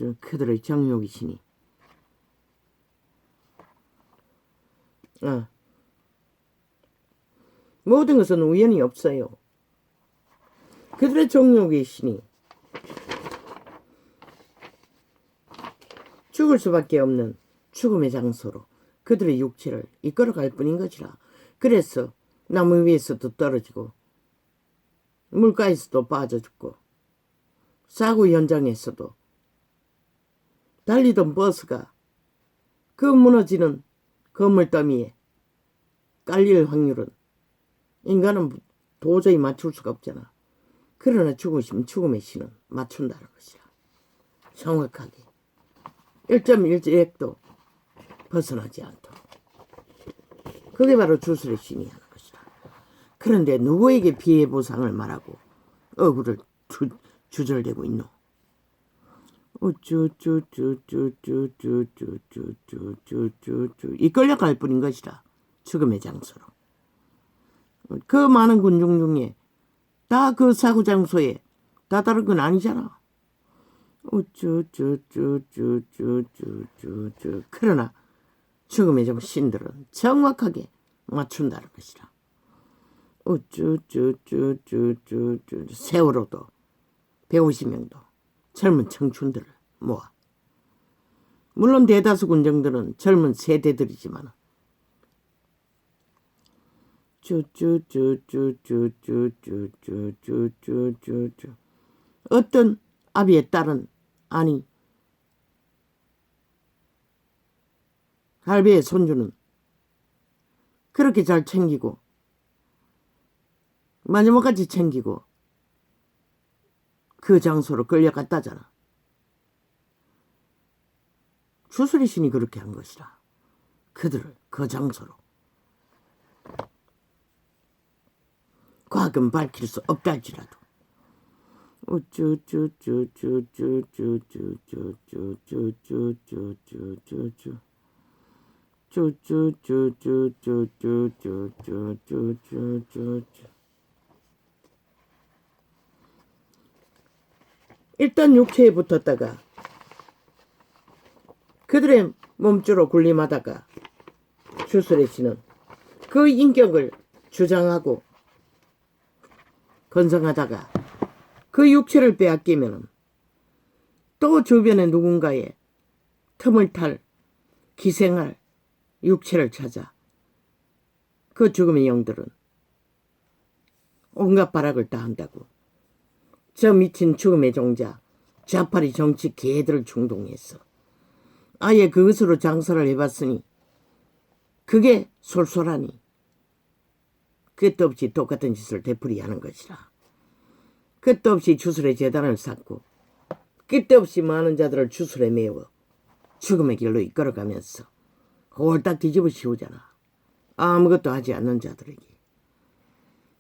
그들의 정욕이시니 모든 것은 우연이 없어요. 그들의 정욕이시니 죽을 수밖에 없는 죽음의 장소로 그들의 육체를 이끌어갈 뿐인 것이라. 그래서 나무 위에서도 떨어지고 물가에서도 빠져 죽고 사고 현장에서도 달리던 버스가 그 무너지는 건물 더미에 깔릴 확률은 인간은 도저히 맞출 수가 없잖아. 그러나 죽으시면 죽음의 신은 맞춘다는 것이라. 정확하게 1.1획도 벗어나지 않도록. 그게 바로 주술의 신이 하는 것이라. 그런데 누구에게 피해 보상을 말하고 억울을 주절되고 있노? 이끌려갈 뿐인 것이라. 죽음의 장소로. 그 많은 군중 중에 다 그 사고 장소에 다다른 건 아니잖아. 그러나 죽음의 좀 신들은 정확하게 맞춘다는 것이라. 세월호도 150명도 젊은 청춘들을 모아. 물론 대다수 군정들은 젊은 세대들이지만 어떤 아비의 딸은 아니 할배의 손주는 그렇게 잘 챙기고 마지막까지 챙기고 그 장소로 끌려갔다잖아. 주술의 신이 그렇게 한 것이라. 그들을 그 장소로. 과학은 밝힐 수 없다 할지라도. 일단 육체에 붙었다가 그들의 몸주로 군림하다가 주술의 신은 그 인격을 주장하고 건성하다가 그 육체를 빼앗기면 또 주변에 누군가의 틈을 탈 기생할 육체를 찾아 그 죽음의 영들은 온갖 발악을 다 한다고. 저 미친 죽음의 종자 좌파리 정치 개들을 충동했어. 아예 그것으로 장사를 해봤으니 그게 솔솔하니 끝도 없이 똑같은 짓을 되풀이하는 것이라. 끝도 없이 주술의 재단을 쌓고 끝도 없이 많은 자들을 주술에 메워 죽음의 길로 이끌어가면서 홀딱 뒤집어 씌우잖아. 아무것도 하지 않는 자들에게.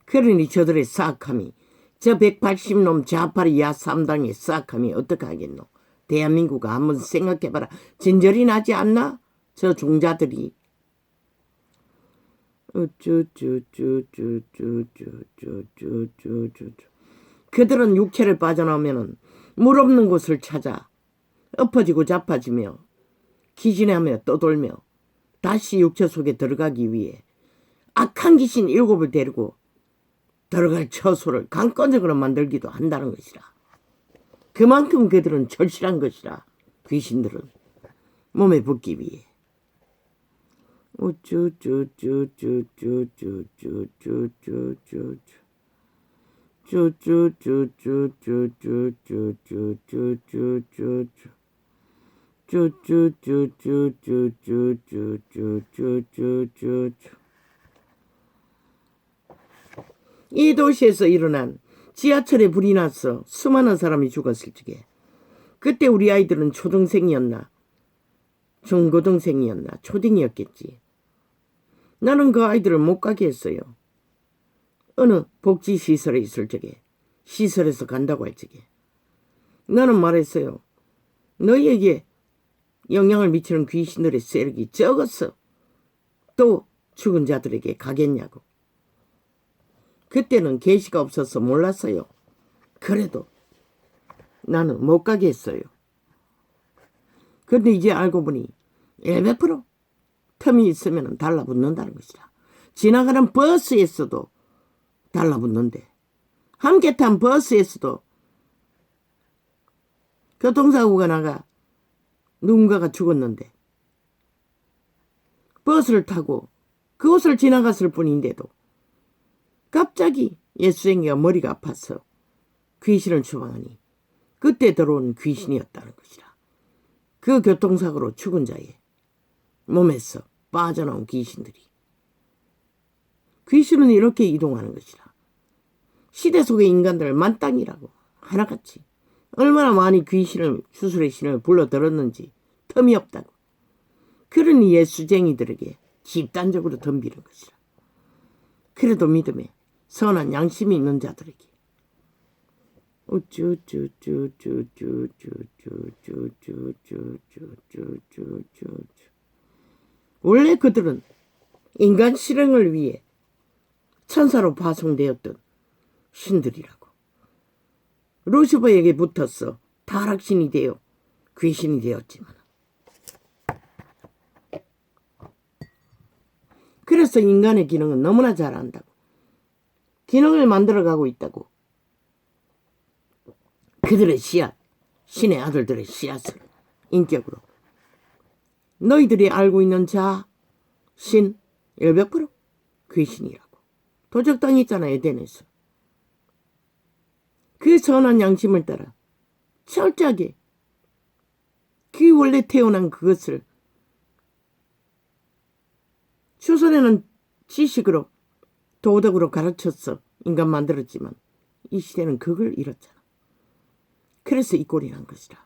그러니 저들의 사악함이 저 180놈 좌파리 야3당의 사악함이 어떡하겠노. 대한민국아 한번 생각해봐라. 진절이 나지 않나? 저 중자들이. 그들은 육체를 빠져나오면 물 없는 곳을 찾아 엎어지고 자빠지며 기진하며 떠돌며 다시 육체 속에 들어가기 위해 악한 귀신 7을 데리고 들어갈 처소를 강권적으로 만들기도 한다는 것이라. 그만큼 그들은 절실한 것이라. 귀신들은 몸에 붙기 위해. 이 도시에서 일어난 지하철에 불이 나서 수많은 사람이 죽었을 적에 그때 우리 아이들은 초등생이었나 중고등생이었나 초딩이었겠지. 나는 그 아이들을 못 가게 했어요. 어느 복지시설에 있을 적에 시설에서 간다고 할 적에 나는 말했어요. 너희에게 영향을 미치는 귀신들의 세력이 적었어. 또 죽은 자들에게 가겠냐고. 그때는 계시가 없어서 몰랐어요. 그래도 나는 못 가게 했어요. 그런데 이제 알고 보니 100% 틈이 있으면 달라붙는다는 것이라. 지나가는 버스에서도 달라붙는데 함께 탄 버스에서도 교통사고가 나가 누군가가 죽었는데 버스를 타고 그곳을 지나갔을 뿐인데도 갑자기 예수쟁이가 머리가 아파서 귀신을 추방하니 그때 들어온 귀신이었다는 것이라. 그 교통사고로 죽은 자의 몸에서 빠져나온 귀신들이. 귀신은 이렇게 이동하는 것이라. 시대 속의 인간들 만땅이라고 하나같이 얼마나 많이 귀신을 주술의 신을 불러들었는지 텀이 없다고. 그러니 예수쟁이들에게 집단적으로 덤비는 것이라. 그래도 믿음에 선한 양심이 있는 자들에게 원래 그들은 인간 실행을 위해 천사로 파송되었던 신들이라고. 루시퍼에게 붙어서 타락신이 되어 귀신이 되었지만 그래서 인간의 기능은 너무나 잘 안다고. 기능을 만들어가고 있다고. 그들의 씨앗, 신의 아들들의 씨앗을 인격으로. 너희들이 알고 있는 자, 신, 100% 귀신이라고. 도적당했잖아, 에덴에서. 그 선한 양심을 따라 철저하게 그 원래 태어난 그것을 조선에는 지식으로 도덕으로 가르쳤어. 인간 만들었지만 이 시대는 그걸 잃었잖아. 그래서 이 꼴이 난 것이라.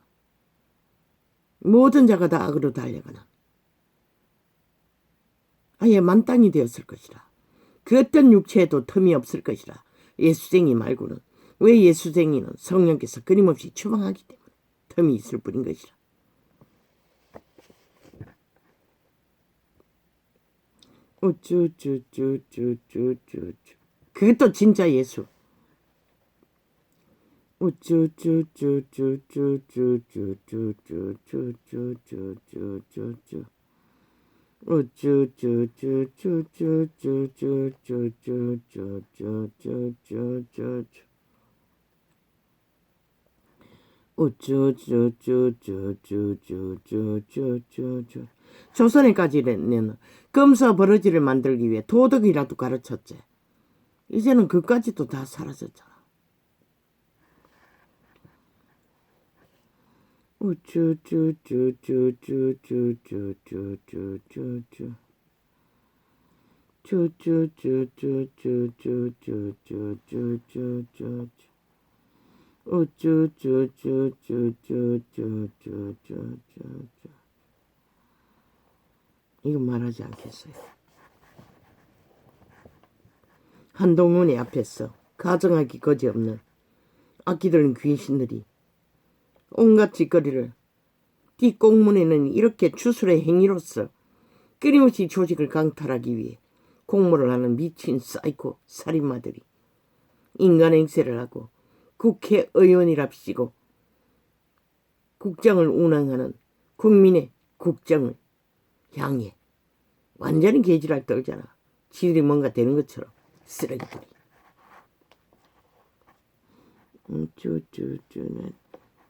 모든 자가 다 악으로 달려가는 아예 만땅이 되었을 것이라. 그 어떤 육체에도 틈이 없을 것이라. 예수쟁이 말고는. 왜 예수쟁이는 성령께서 끊임없이 추방하기 때문에 틈이 있을 뿐인 것이라. 그것도 진짜 예수. 조선에까지는 검사 버러지를 만들기 위해 도덕이라도 가르쳤지. 이제는 그까지도 다 사라졌잖아. 이건 말하지 않겠어요. 한동훈이 앞에서 가정하기 거지없는 악기들은 귀신들이 온갖 짓거리를 뒷공문에는 이렇게 추술의 행위로서 끊임없이 조직을 강탈하기 위해 공모를 하는 미친 사이코 살인마들이 인간 행세를 하고 국회의원이랍시고 국정을 운영하는 국민의 국정을 향해 완전히 개지랄 떨잖아. 지들이 뭔가 되는 것처럼 쓰레기들이.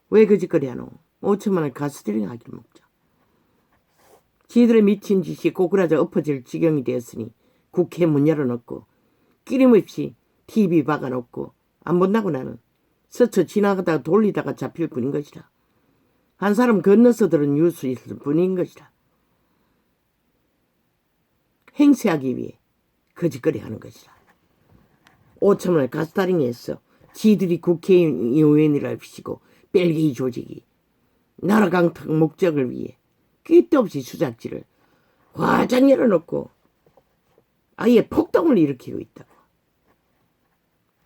왜 그 짓거리 하노? 5천만 원 가스들이나 하길 먹자. 지들의 미친 짓이 꼬꾸라져 엎어질 지경이 되었으니 국회 문 열어놓고 끊임없이 TV 박아놓고 안 본다고 나는 스쳐 지나가다가 돌리다가 잡힐 뿐인 것이라. 한 사람 건너서 들은 뉴스 있을 뿐인 것이라. 행세하기 위해 거짓거리 하는 것이라. 5천만 원 가스타링 했어. 지들이 국회의원이라 합시고 벨기에 조직이 나라 강탈 목적을 위해 끝도 없이 수작질을 화장 열어놓고 아예 폭동을 일으키고 있다고.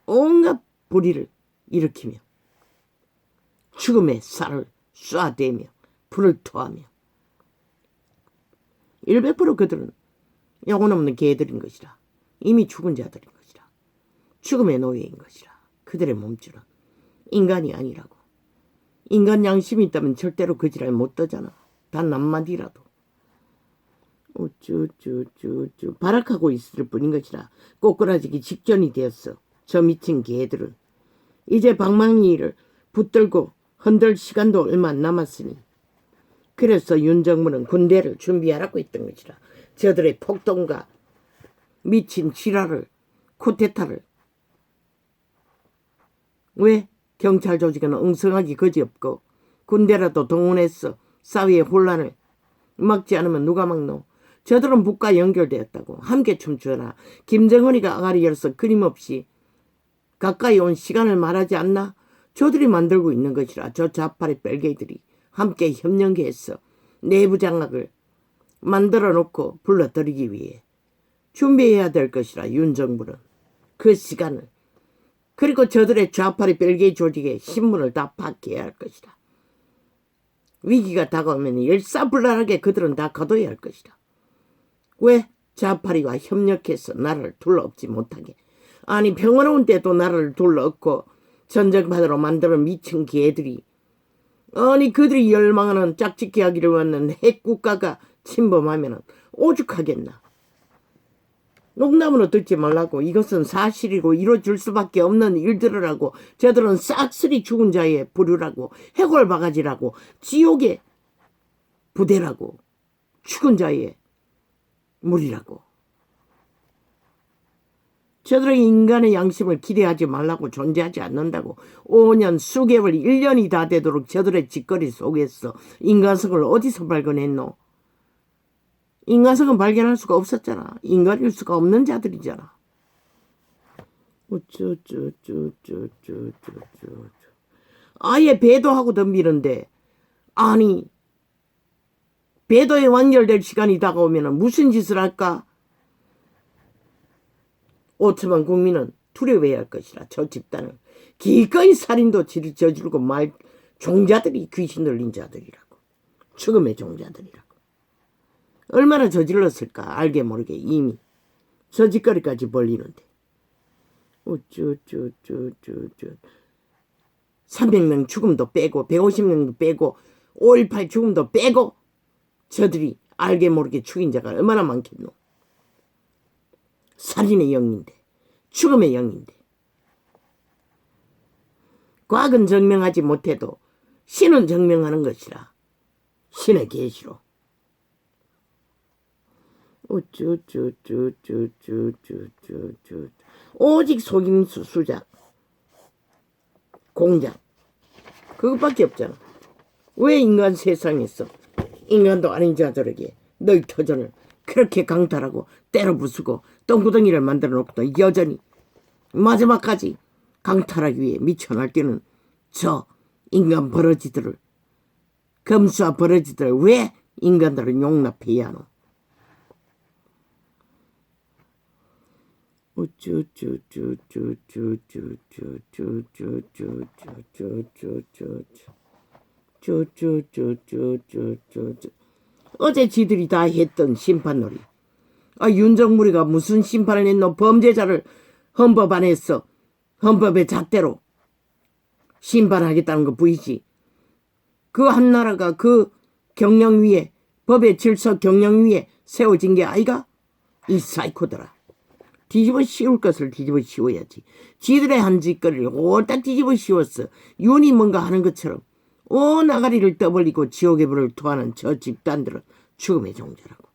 온갖 불의를 일으키며 죽음의 쌀을 쏴대며 불을 토하며 100% 그들은 영혼 없는 개들인 것이라. 이미 죽은 자들인 것이라. 죽음의 노예인 것이라. 그들의 몸줄은 인간이 아니라고. 인간 양심이 있다면 절대로 그 지랄 못 떠잖아. 단 한마디라도. 발악하고 있을 뿐인 것이라. 꼬꾸라지기 직전이 되었어. 저 미친 개들은. 이제 방망이를 붙들고 흔들 시간도 얼마 안 남았으니. 그래서 윤 정부는 군대를 준비하라고 했던 것이라. 저들의 폭동과 미친 지랄을, 쿠데타를. 왜? 경찰 조직은 엉성하기 거지없고 군대라도 동원해서 사회의 혼란을 막지 않으면 누가 막노? 저들은 북과 연결되었다고. 함께 춤추어라. 김정은이가 아가리 열어서 끊임없이 가까이 온 시간을 말하지 않나? 저들이 만들고 있는 것이라. 저 좌파리 뺄개이들이 함께 협력해서 내부 장악을 만들어 놓고 불러들이기 위해 준비해야 될 것이라. 윤 정부는 그 시간을, 그리고 저들의 좌파리 뺄개이 조직의 신문을 다 파괴해야 할 것이다. 위기가 다가오면 일사불란하게 그들은 다 가둬야 할 것이다. 왜? 좌파리와 협력해서 나라를 둘러엎지 못하게. 아니, 평화로운 때도 나라를 둘러엎고 전쟁판으로 만들어 미친 개들이, 아니 그들이 열망하는 짝짓기 하기를 원하는 핵국가가 침범하면 오죽하겠나. 농담으로 듣지 말라고. 이것은 사실이고 이루어질 수밖에 없는 일들이라고. 저들은 싹쓸이 죽은 자의 부류라고. 해골 바가지라고. 지옥의 부대라고. 죽은 자의 물이라고. 저들의 인간의 양심을 기대하지 말라고. 존재하지 않는다고. 5년, 수개월, 1년이 다 되도록 저들의 짓거리 속에서 인간성을 어디서 발견했노? 인간성은 발견할 수가 없었잖아. 인간일 수가 없는 자들이잖아. 아예 배도하고 덤비는데, 아니 배도에 완결될 시간이 다가오면 무슨 짓을 할까? 5천만 국민은 두려워해야 할 것이라. 저 집단을 기꺼이 살인도 저지르고 말 종자들이 귀신 들린 자들이라고. 죽음의 종자들이라고. 얼마나 저질렀을까. 알게 모르게 이미 저 짓거리까지 벌리는데. 300명 죽음도 빼고 150명도 빼고 5.18 죽음도 빼고 저들이 알게 모르게 죽인 자가 얼마나 많겠노. 살인의 영인데, 죽음의 영인데. 과학은 증명하지 못해도 신은 증명하는 것이라. 신의 계시로. 오직 속임수 수작, 공작, 그것밖에 없잖아. 왜 인간 세상에서 인간도 아닌 자들에게 너희 터전을 그렇게 강탈하고 때려 부수고 똥구덩이를 만들어 놓고도 여전히 마지막까지 강탈하기 위해 미쳐 날뛰는 저 인간 버러지들을, 검수와 버러지들을 왜 인간들은 용납해야 하노? 어제 지들이 다 했던 심판놀이. 윤정무리가 무슨 심판을 했노? 범죄자를 헌법 안에서 헌법의 잣대로 심판하겠다는 거 보이지? 그 한 나라가 그 경영 위에, 법의 질서 경영 위에 세워진 게 아이가? 이 사이코들아. 뒤집어 씌울 것을 뒤집어 씌워야지. 지들의 한 짓거리를 홀딱 뒤집어 씌웠어. 윤이 뭔가 하는 것처럼 온 아가리를 떠벌리고 지옥의 불을 토하는 저 집단들은 죽음의 종자라고.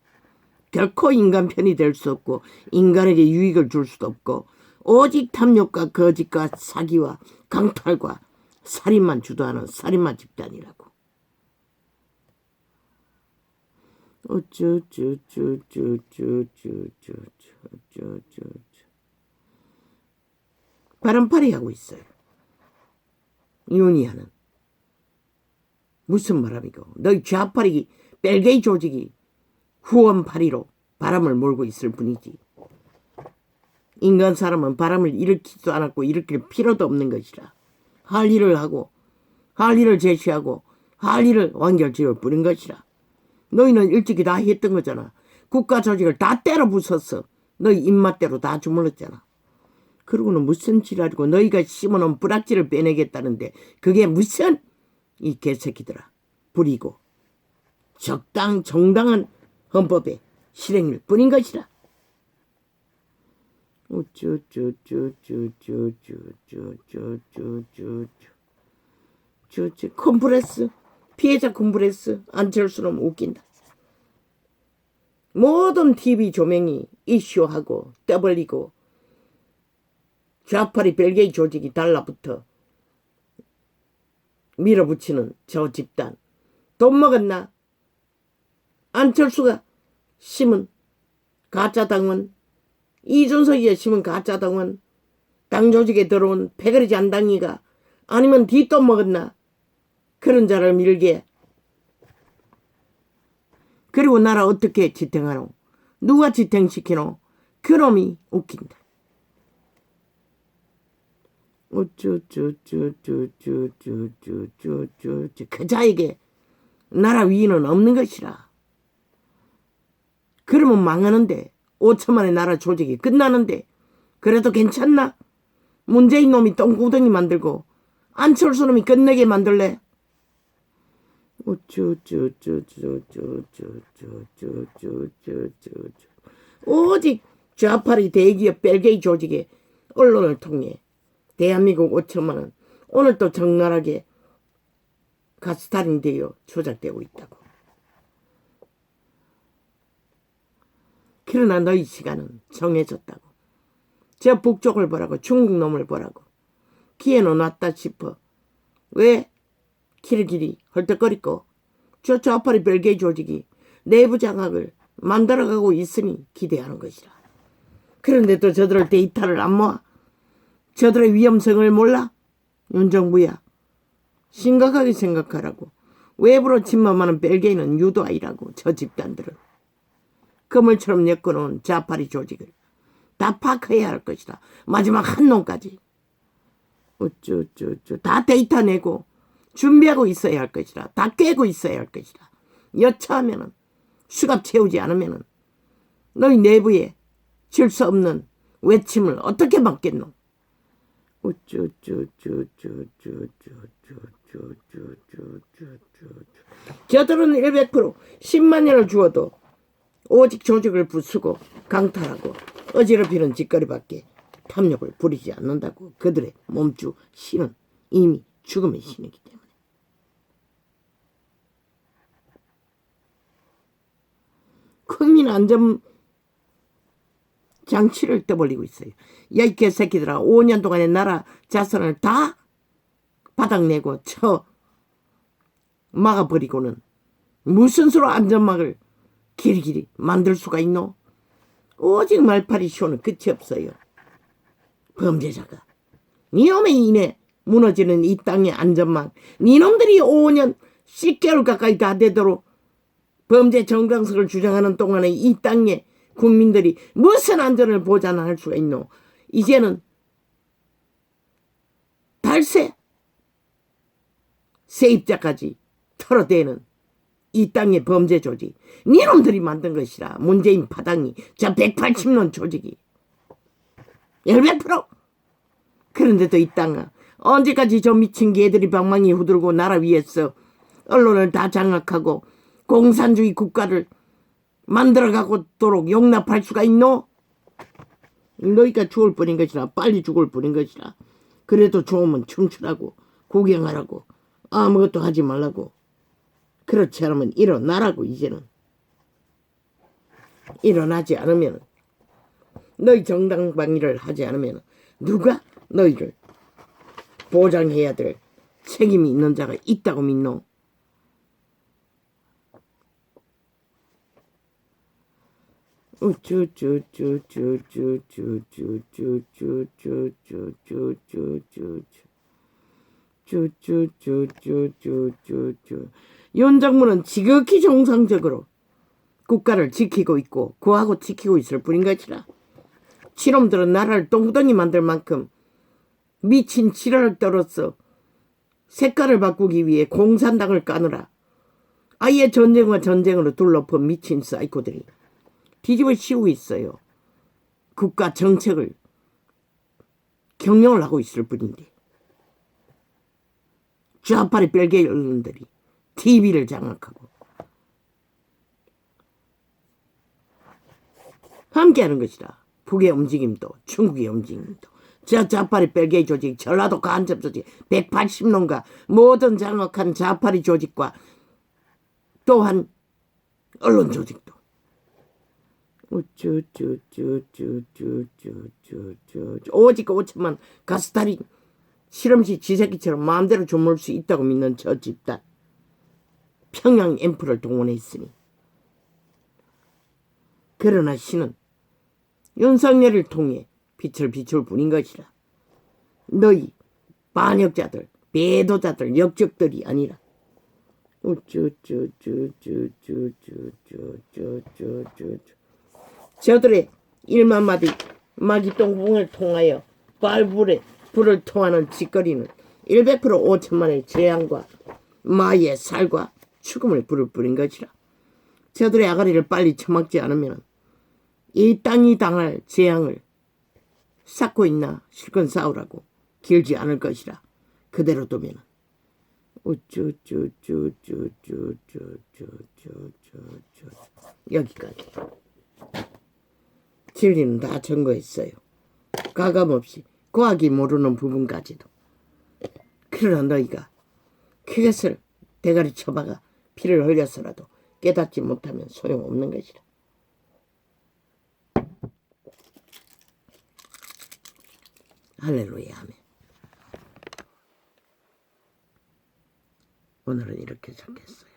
결코 인간 편이 될 수 없고 인간에게 유익을 줄 수도 없고 오직 탐욕과 거짓과 사기와 강탈과 살인만 주도하는 살인마 집단이라고. 바람팔이 하고 있어요. 윤희하는. 무슨 말합니까? 너희 좌파리 뺄개이 조직이 후원팔이로 바람을 몰고 있을 뿐이지. 인간 사람은 바람을 일으키지도 않았고 일으킬 필요도 없는 것이라. 할 일을 하고 할 일을 제시하고 할 일을 완결지을 뿐인 것이라. 너희는 일찍이 다 했던 거잖아. 국가 조직을 다 때려 부쉈어. 너희 입맛대로 다 주물렀잖아. 그러고는 무슨 지랄이고 너희가 심어놓은 뿌락지를 빼내겠다는데 그게 무슨, 이 개새끼들아, 불이고 정당한 헌법의 실행일 뿐인 것이라. 콤프레스, 피해자 콤프레스. 안철수는 웃긴다. 모든 TV 조명이 이슈하고 떠벌리고 좌파리 벨기에 조직이 달라붙어 밀어붙이는 저 집단. 돈 먹었나? 안철수가 심은 가짜당원, 이준석이가 심은 가짜당원, 당 조직에 들어온 패거리 잔당이가 아니면 뒷돈 먹었나? 그런 자를 밀게. 그리고 나라 어떻게 지탱하노? 누가 지탱시키노? 그놈이 웃긴다. 그 자에게 나라 위인은 없는 것이라. 그러면 망하는데 5천만의 나라 조직이 끝나는데 그래도 괜찮나? 문재인 놈이 똥구덩이 만들고 안철수 놈이 끝내게 만들래? 오직 좌파리 대기업 벨게이 조직의 언론을 통해 대한민국 5천만은 오늘 또 적나라하게 가스탈이 되어 조작되고 있다고. 그러나 너희 시간은 정해졌다고. 저 북쪽을 보라고, 중국 놈을 보라고. 기회는 왔다 싶어. 왜 길길이 헐떡거리고 저 좌파리 벨게이 조직이 내부 장악을 만들어가고 있으니 기대하는 것이라. 그런데도 저들을 데이터를 안 모아? 저들의 위험성을 몰라? 윤정부야, 심각하게 생각하라고. 외부로 침범하는 벨기에는 유도아이라고. 저 집단들은 그물처럼 엮어놓은 좌파리 조직을 다 파악해야 할 것이다. 마지막 한 놈까지. 다 데이터 내고 준비하고 있어야 할 것이다. 다 깨고 있어야 할 것이다. 여차하면은 수갑 채우지 않으면은 너희 내부에 질 수 없는 외침을 어떻게 막겠노? 저들은 100% 10만 년을 주어도 오직 조직을 부수고 강탈하고 어지럽히는 짓거리밖에 탐욕을 부리지 않는다고. 그들의 몸주 신은 이미 죽음의 신이기 때문에. 국민 안전 장치를 떠벌리고 있어요. 야, 이 개새끼들아, 5년 동안의 나라 자산을 다 바닥내고 쳐 막아버리고는 무슨 수로 안전막을 길이길이 만들 수가 있노? 오직 말파리 쇼는 끝이 없어요. 범죄자가 니놈에 인해 무너지는 이 땅의 안전망, 니놈들이 5년 10개월 가까이 다 되도록 범죄 정당성을 주장하는 동안에 이 땅에 국민들이 무슨 안전을 보장할 수가 있노? 이제는 달세 세입자까지 털어대는 이 땅의 범죄 조직, 니놈들이 만든 것이라. 문재인 파당이 저 180년 조직이 100%. 그런데도 이 땅은 언제까지 저 미친 개들이 방망이 후들고 나라 위에서 언론을 다 장악하고 공산주의 국가를 만들어가고도록 용납할 수가 있노? 너희가 죽을 뿐인 것이라. 빨리 죽을 뿐인 것이라. 그래도 좋으면 춤추라고, 구경하라고, 아무것도 하지 말라고. 그렇지 않으면 일어나라고. 이제는 일어나지 않으면, 너희 정당방위를 하지 않으면 누가 너희를 보장해야 될 책임이 있는 자가 있다고 믿노? 윤정부는 지극히 정상적으로 국가를 지키고 있고 구하고 지키고 있을 뿐인 것이라. 치놈들은 나라를 똥구덩이 만들 만큼 미친 지랄을 떨어서 색깔을 바꾸기 위해 공산당을 까느라 아예 전쟁과 전쟁으로 둘러본 미친 사이코들이 뒤집어 씌우고 있어요. 국가 정책을 경영을 하고 있을 뿐인데 좌파리 벨기에 언론들이 TV를 장악하고 함께하는 것이다. 북의 움직임도 중국의 움직임도 저 좌파리 벨기에 조직, 전라도 간첩 조직 180년가 모든 장악한 좌파리 조직과 또한 언론 조직도 우쭈쭈쭈쭈쭈쭈쭈쭈 오직 5천만 가스달인 실험실 지새끼처럼 마음대로 주물 수 있다고 믿는 저 집단 평양 앰프를 동원했으니 그러나 신은 윤석열을 통해 빛을 비출 뿐인 것이라. 너희 반역자들 배도자들 역적들이 아니라 우쭈쭈쭈쭈쭈쭈쭈쭈쭈쭈 저들의 1만 마디 마기똥궁을 통하여 발불에 불을 통하는 짓거리는 100% 5천만의 재앙과 마의 살과 죽음을 부를 뿐인 것이라. 저들의 아가리를 빨리 처먹지 않으면 이 땅이 당할 재앙을 쌓고 있나 실컷 싸우라고 길지 않을 것이라. 그대로 두면 우쭈쭈쭈쭈쭈쭈쭈쭈쭈쭈 여기까지. 진리는 다 증거했어요. 가감없이 과학이 모르는 부분까지도. 그러나 너희가 그것을 대가리 쳐박아 피를 흘려서라도 깨닫지 못하면 소용없는 것이라. 할렐루야 아멘. 오늘은 이렇게 적겠어요.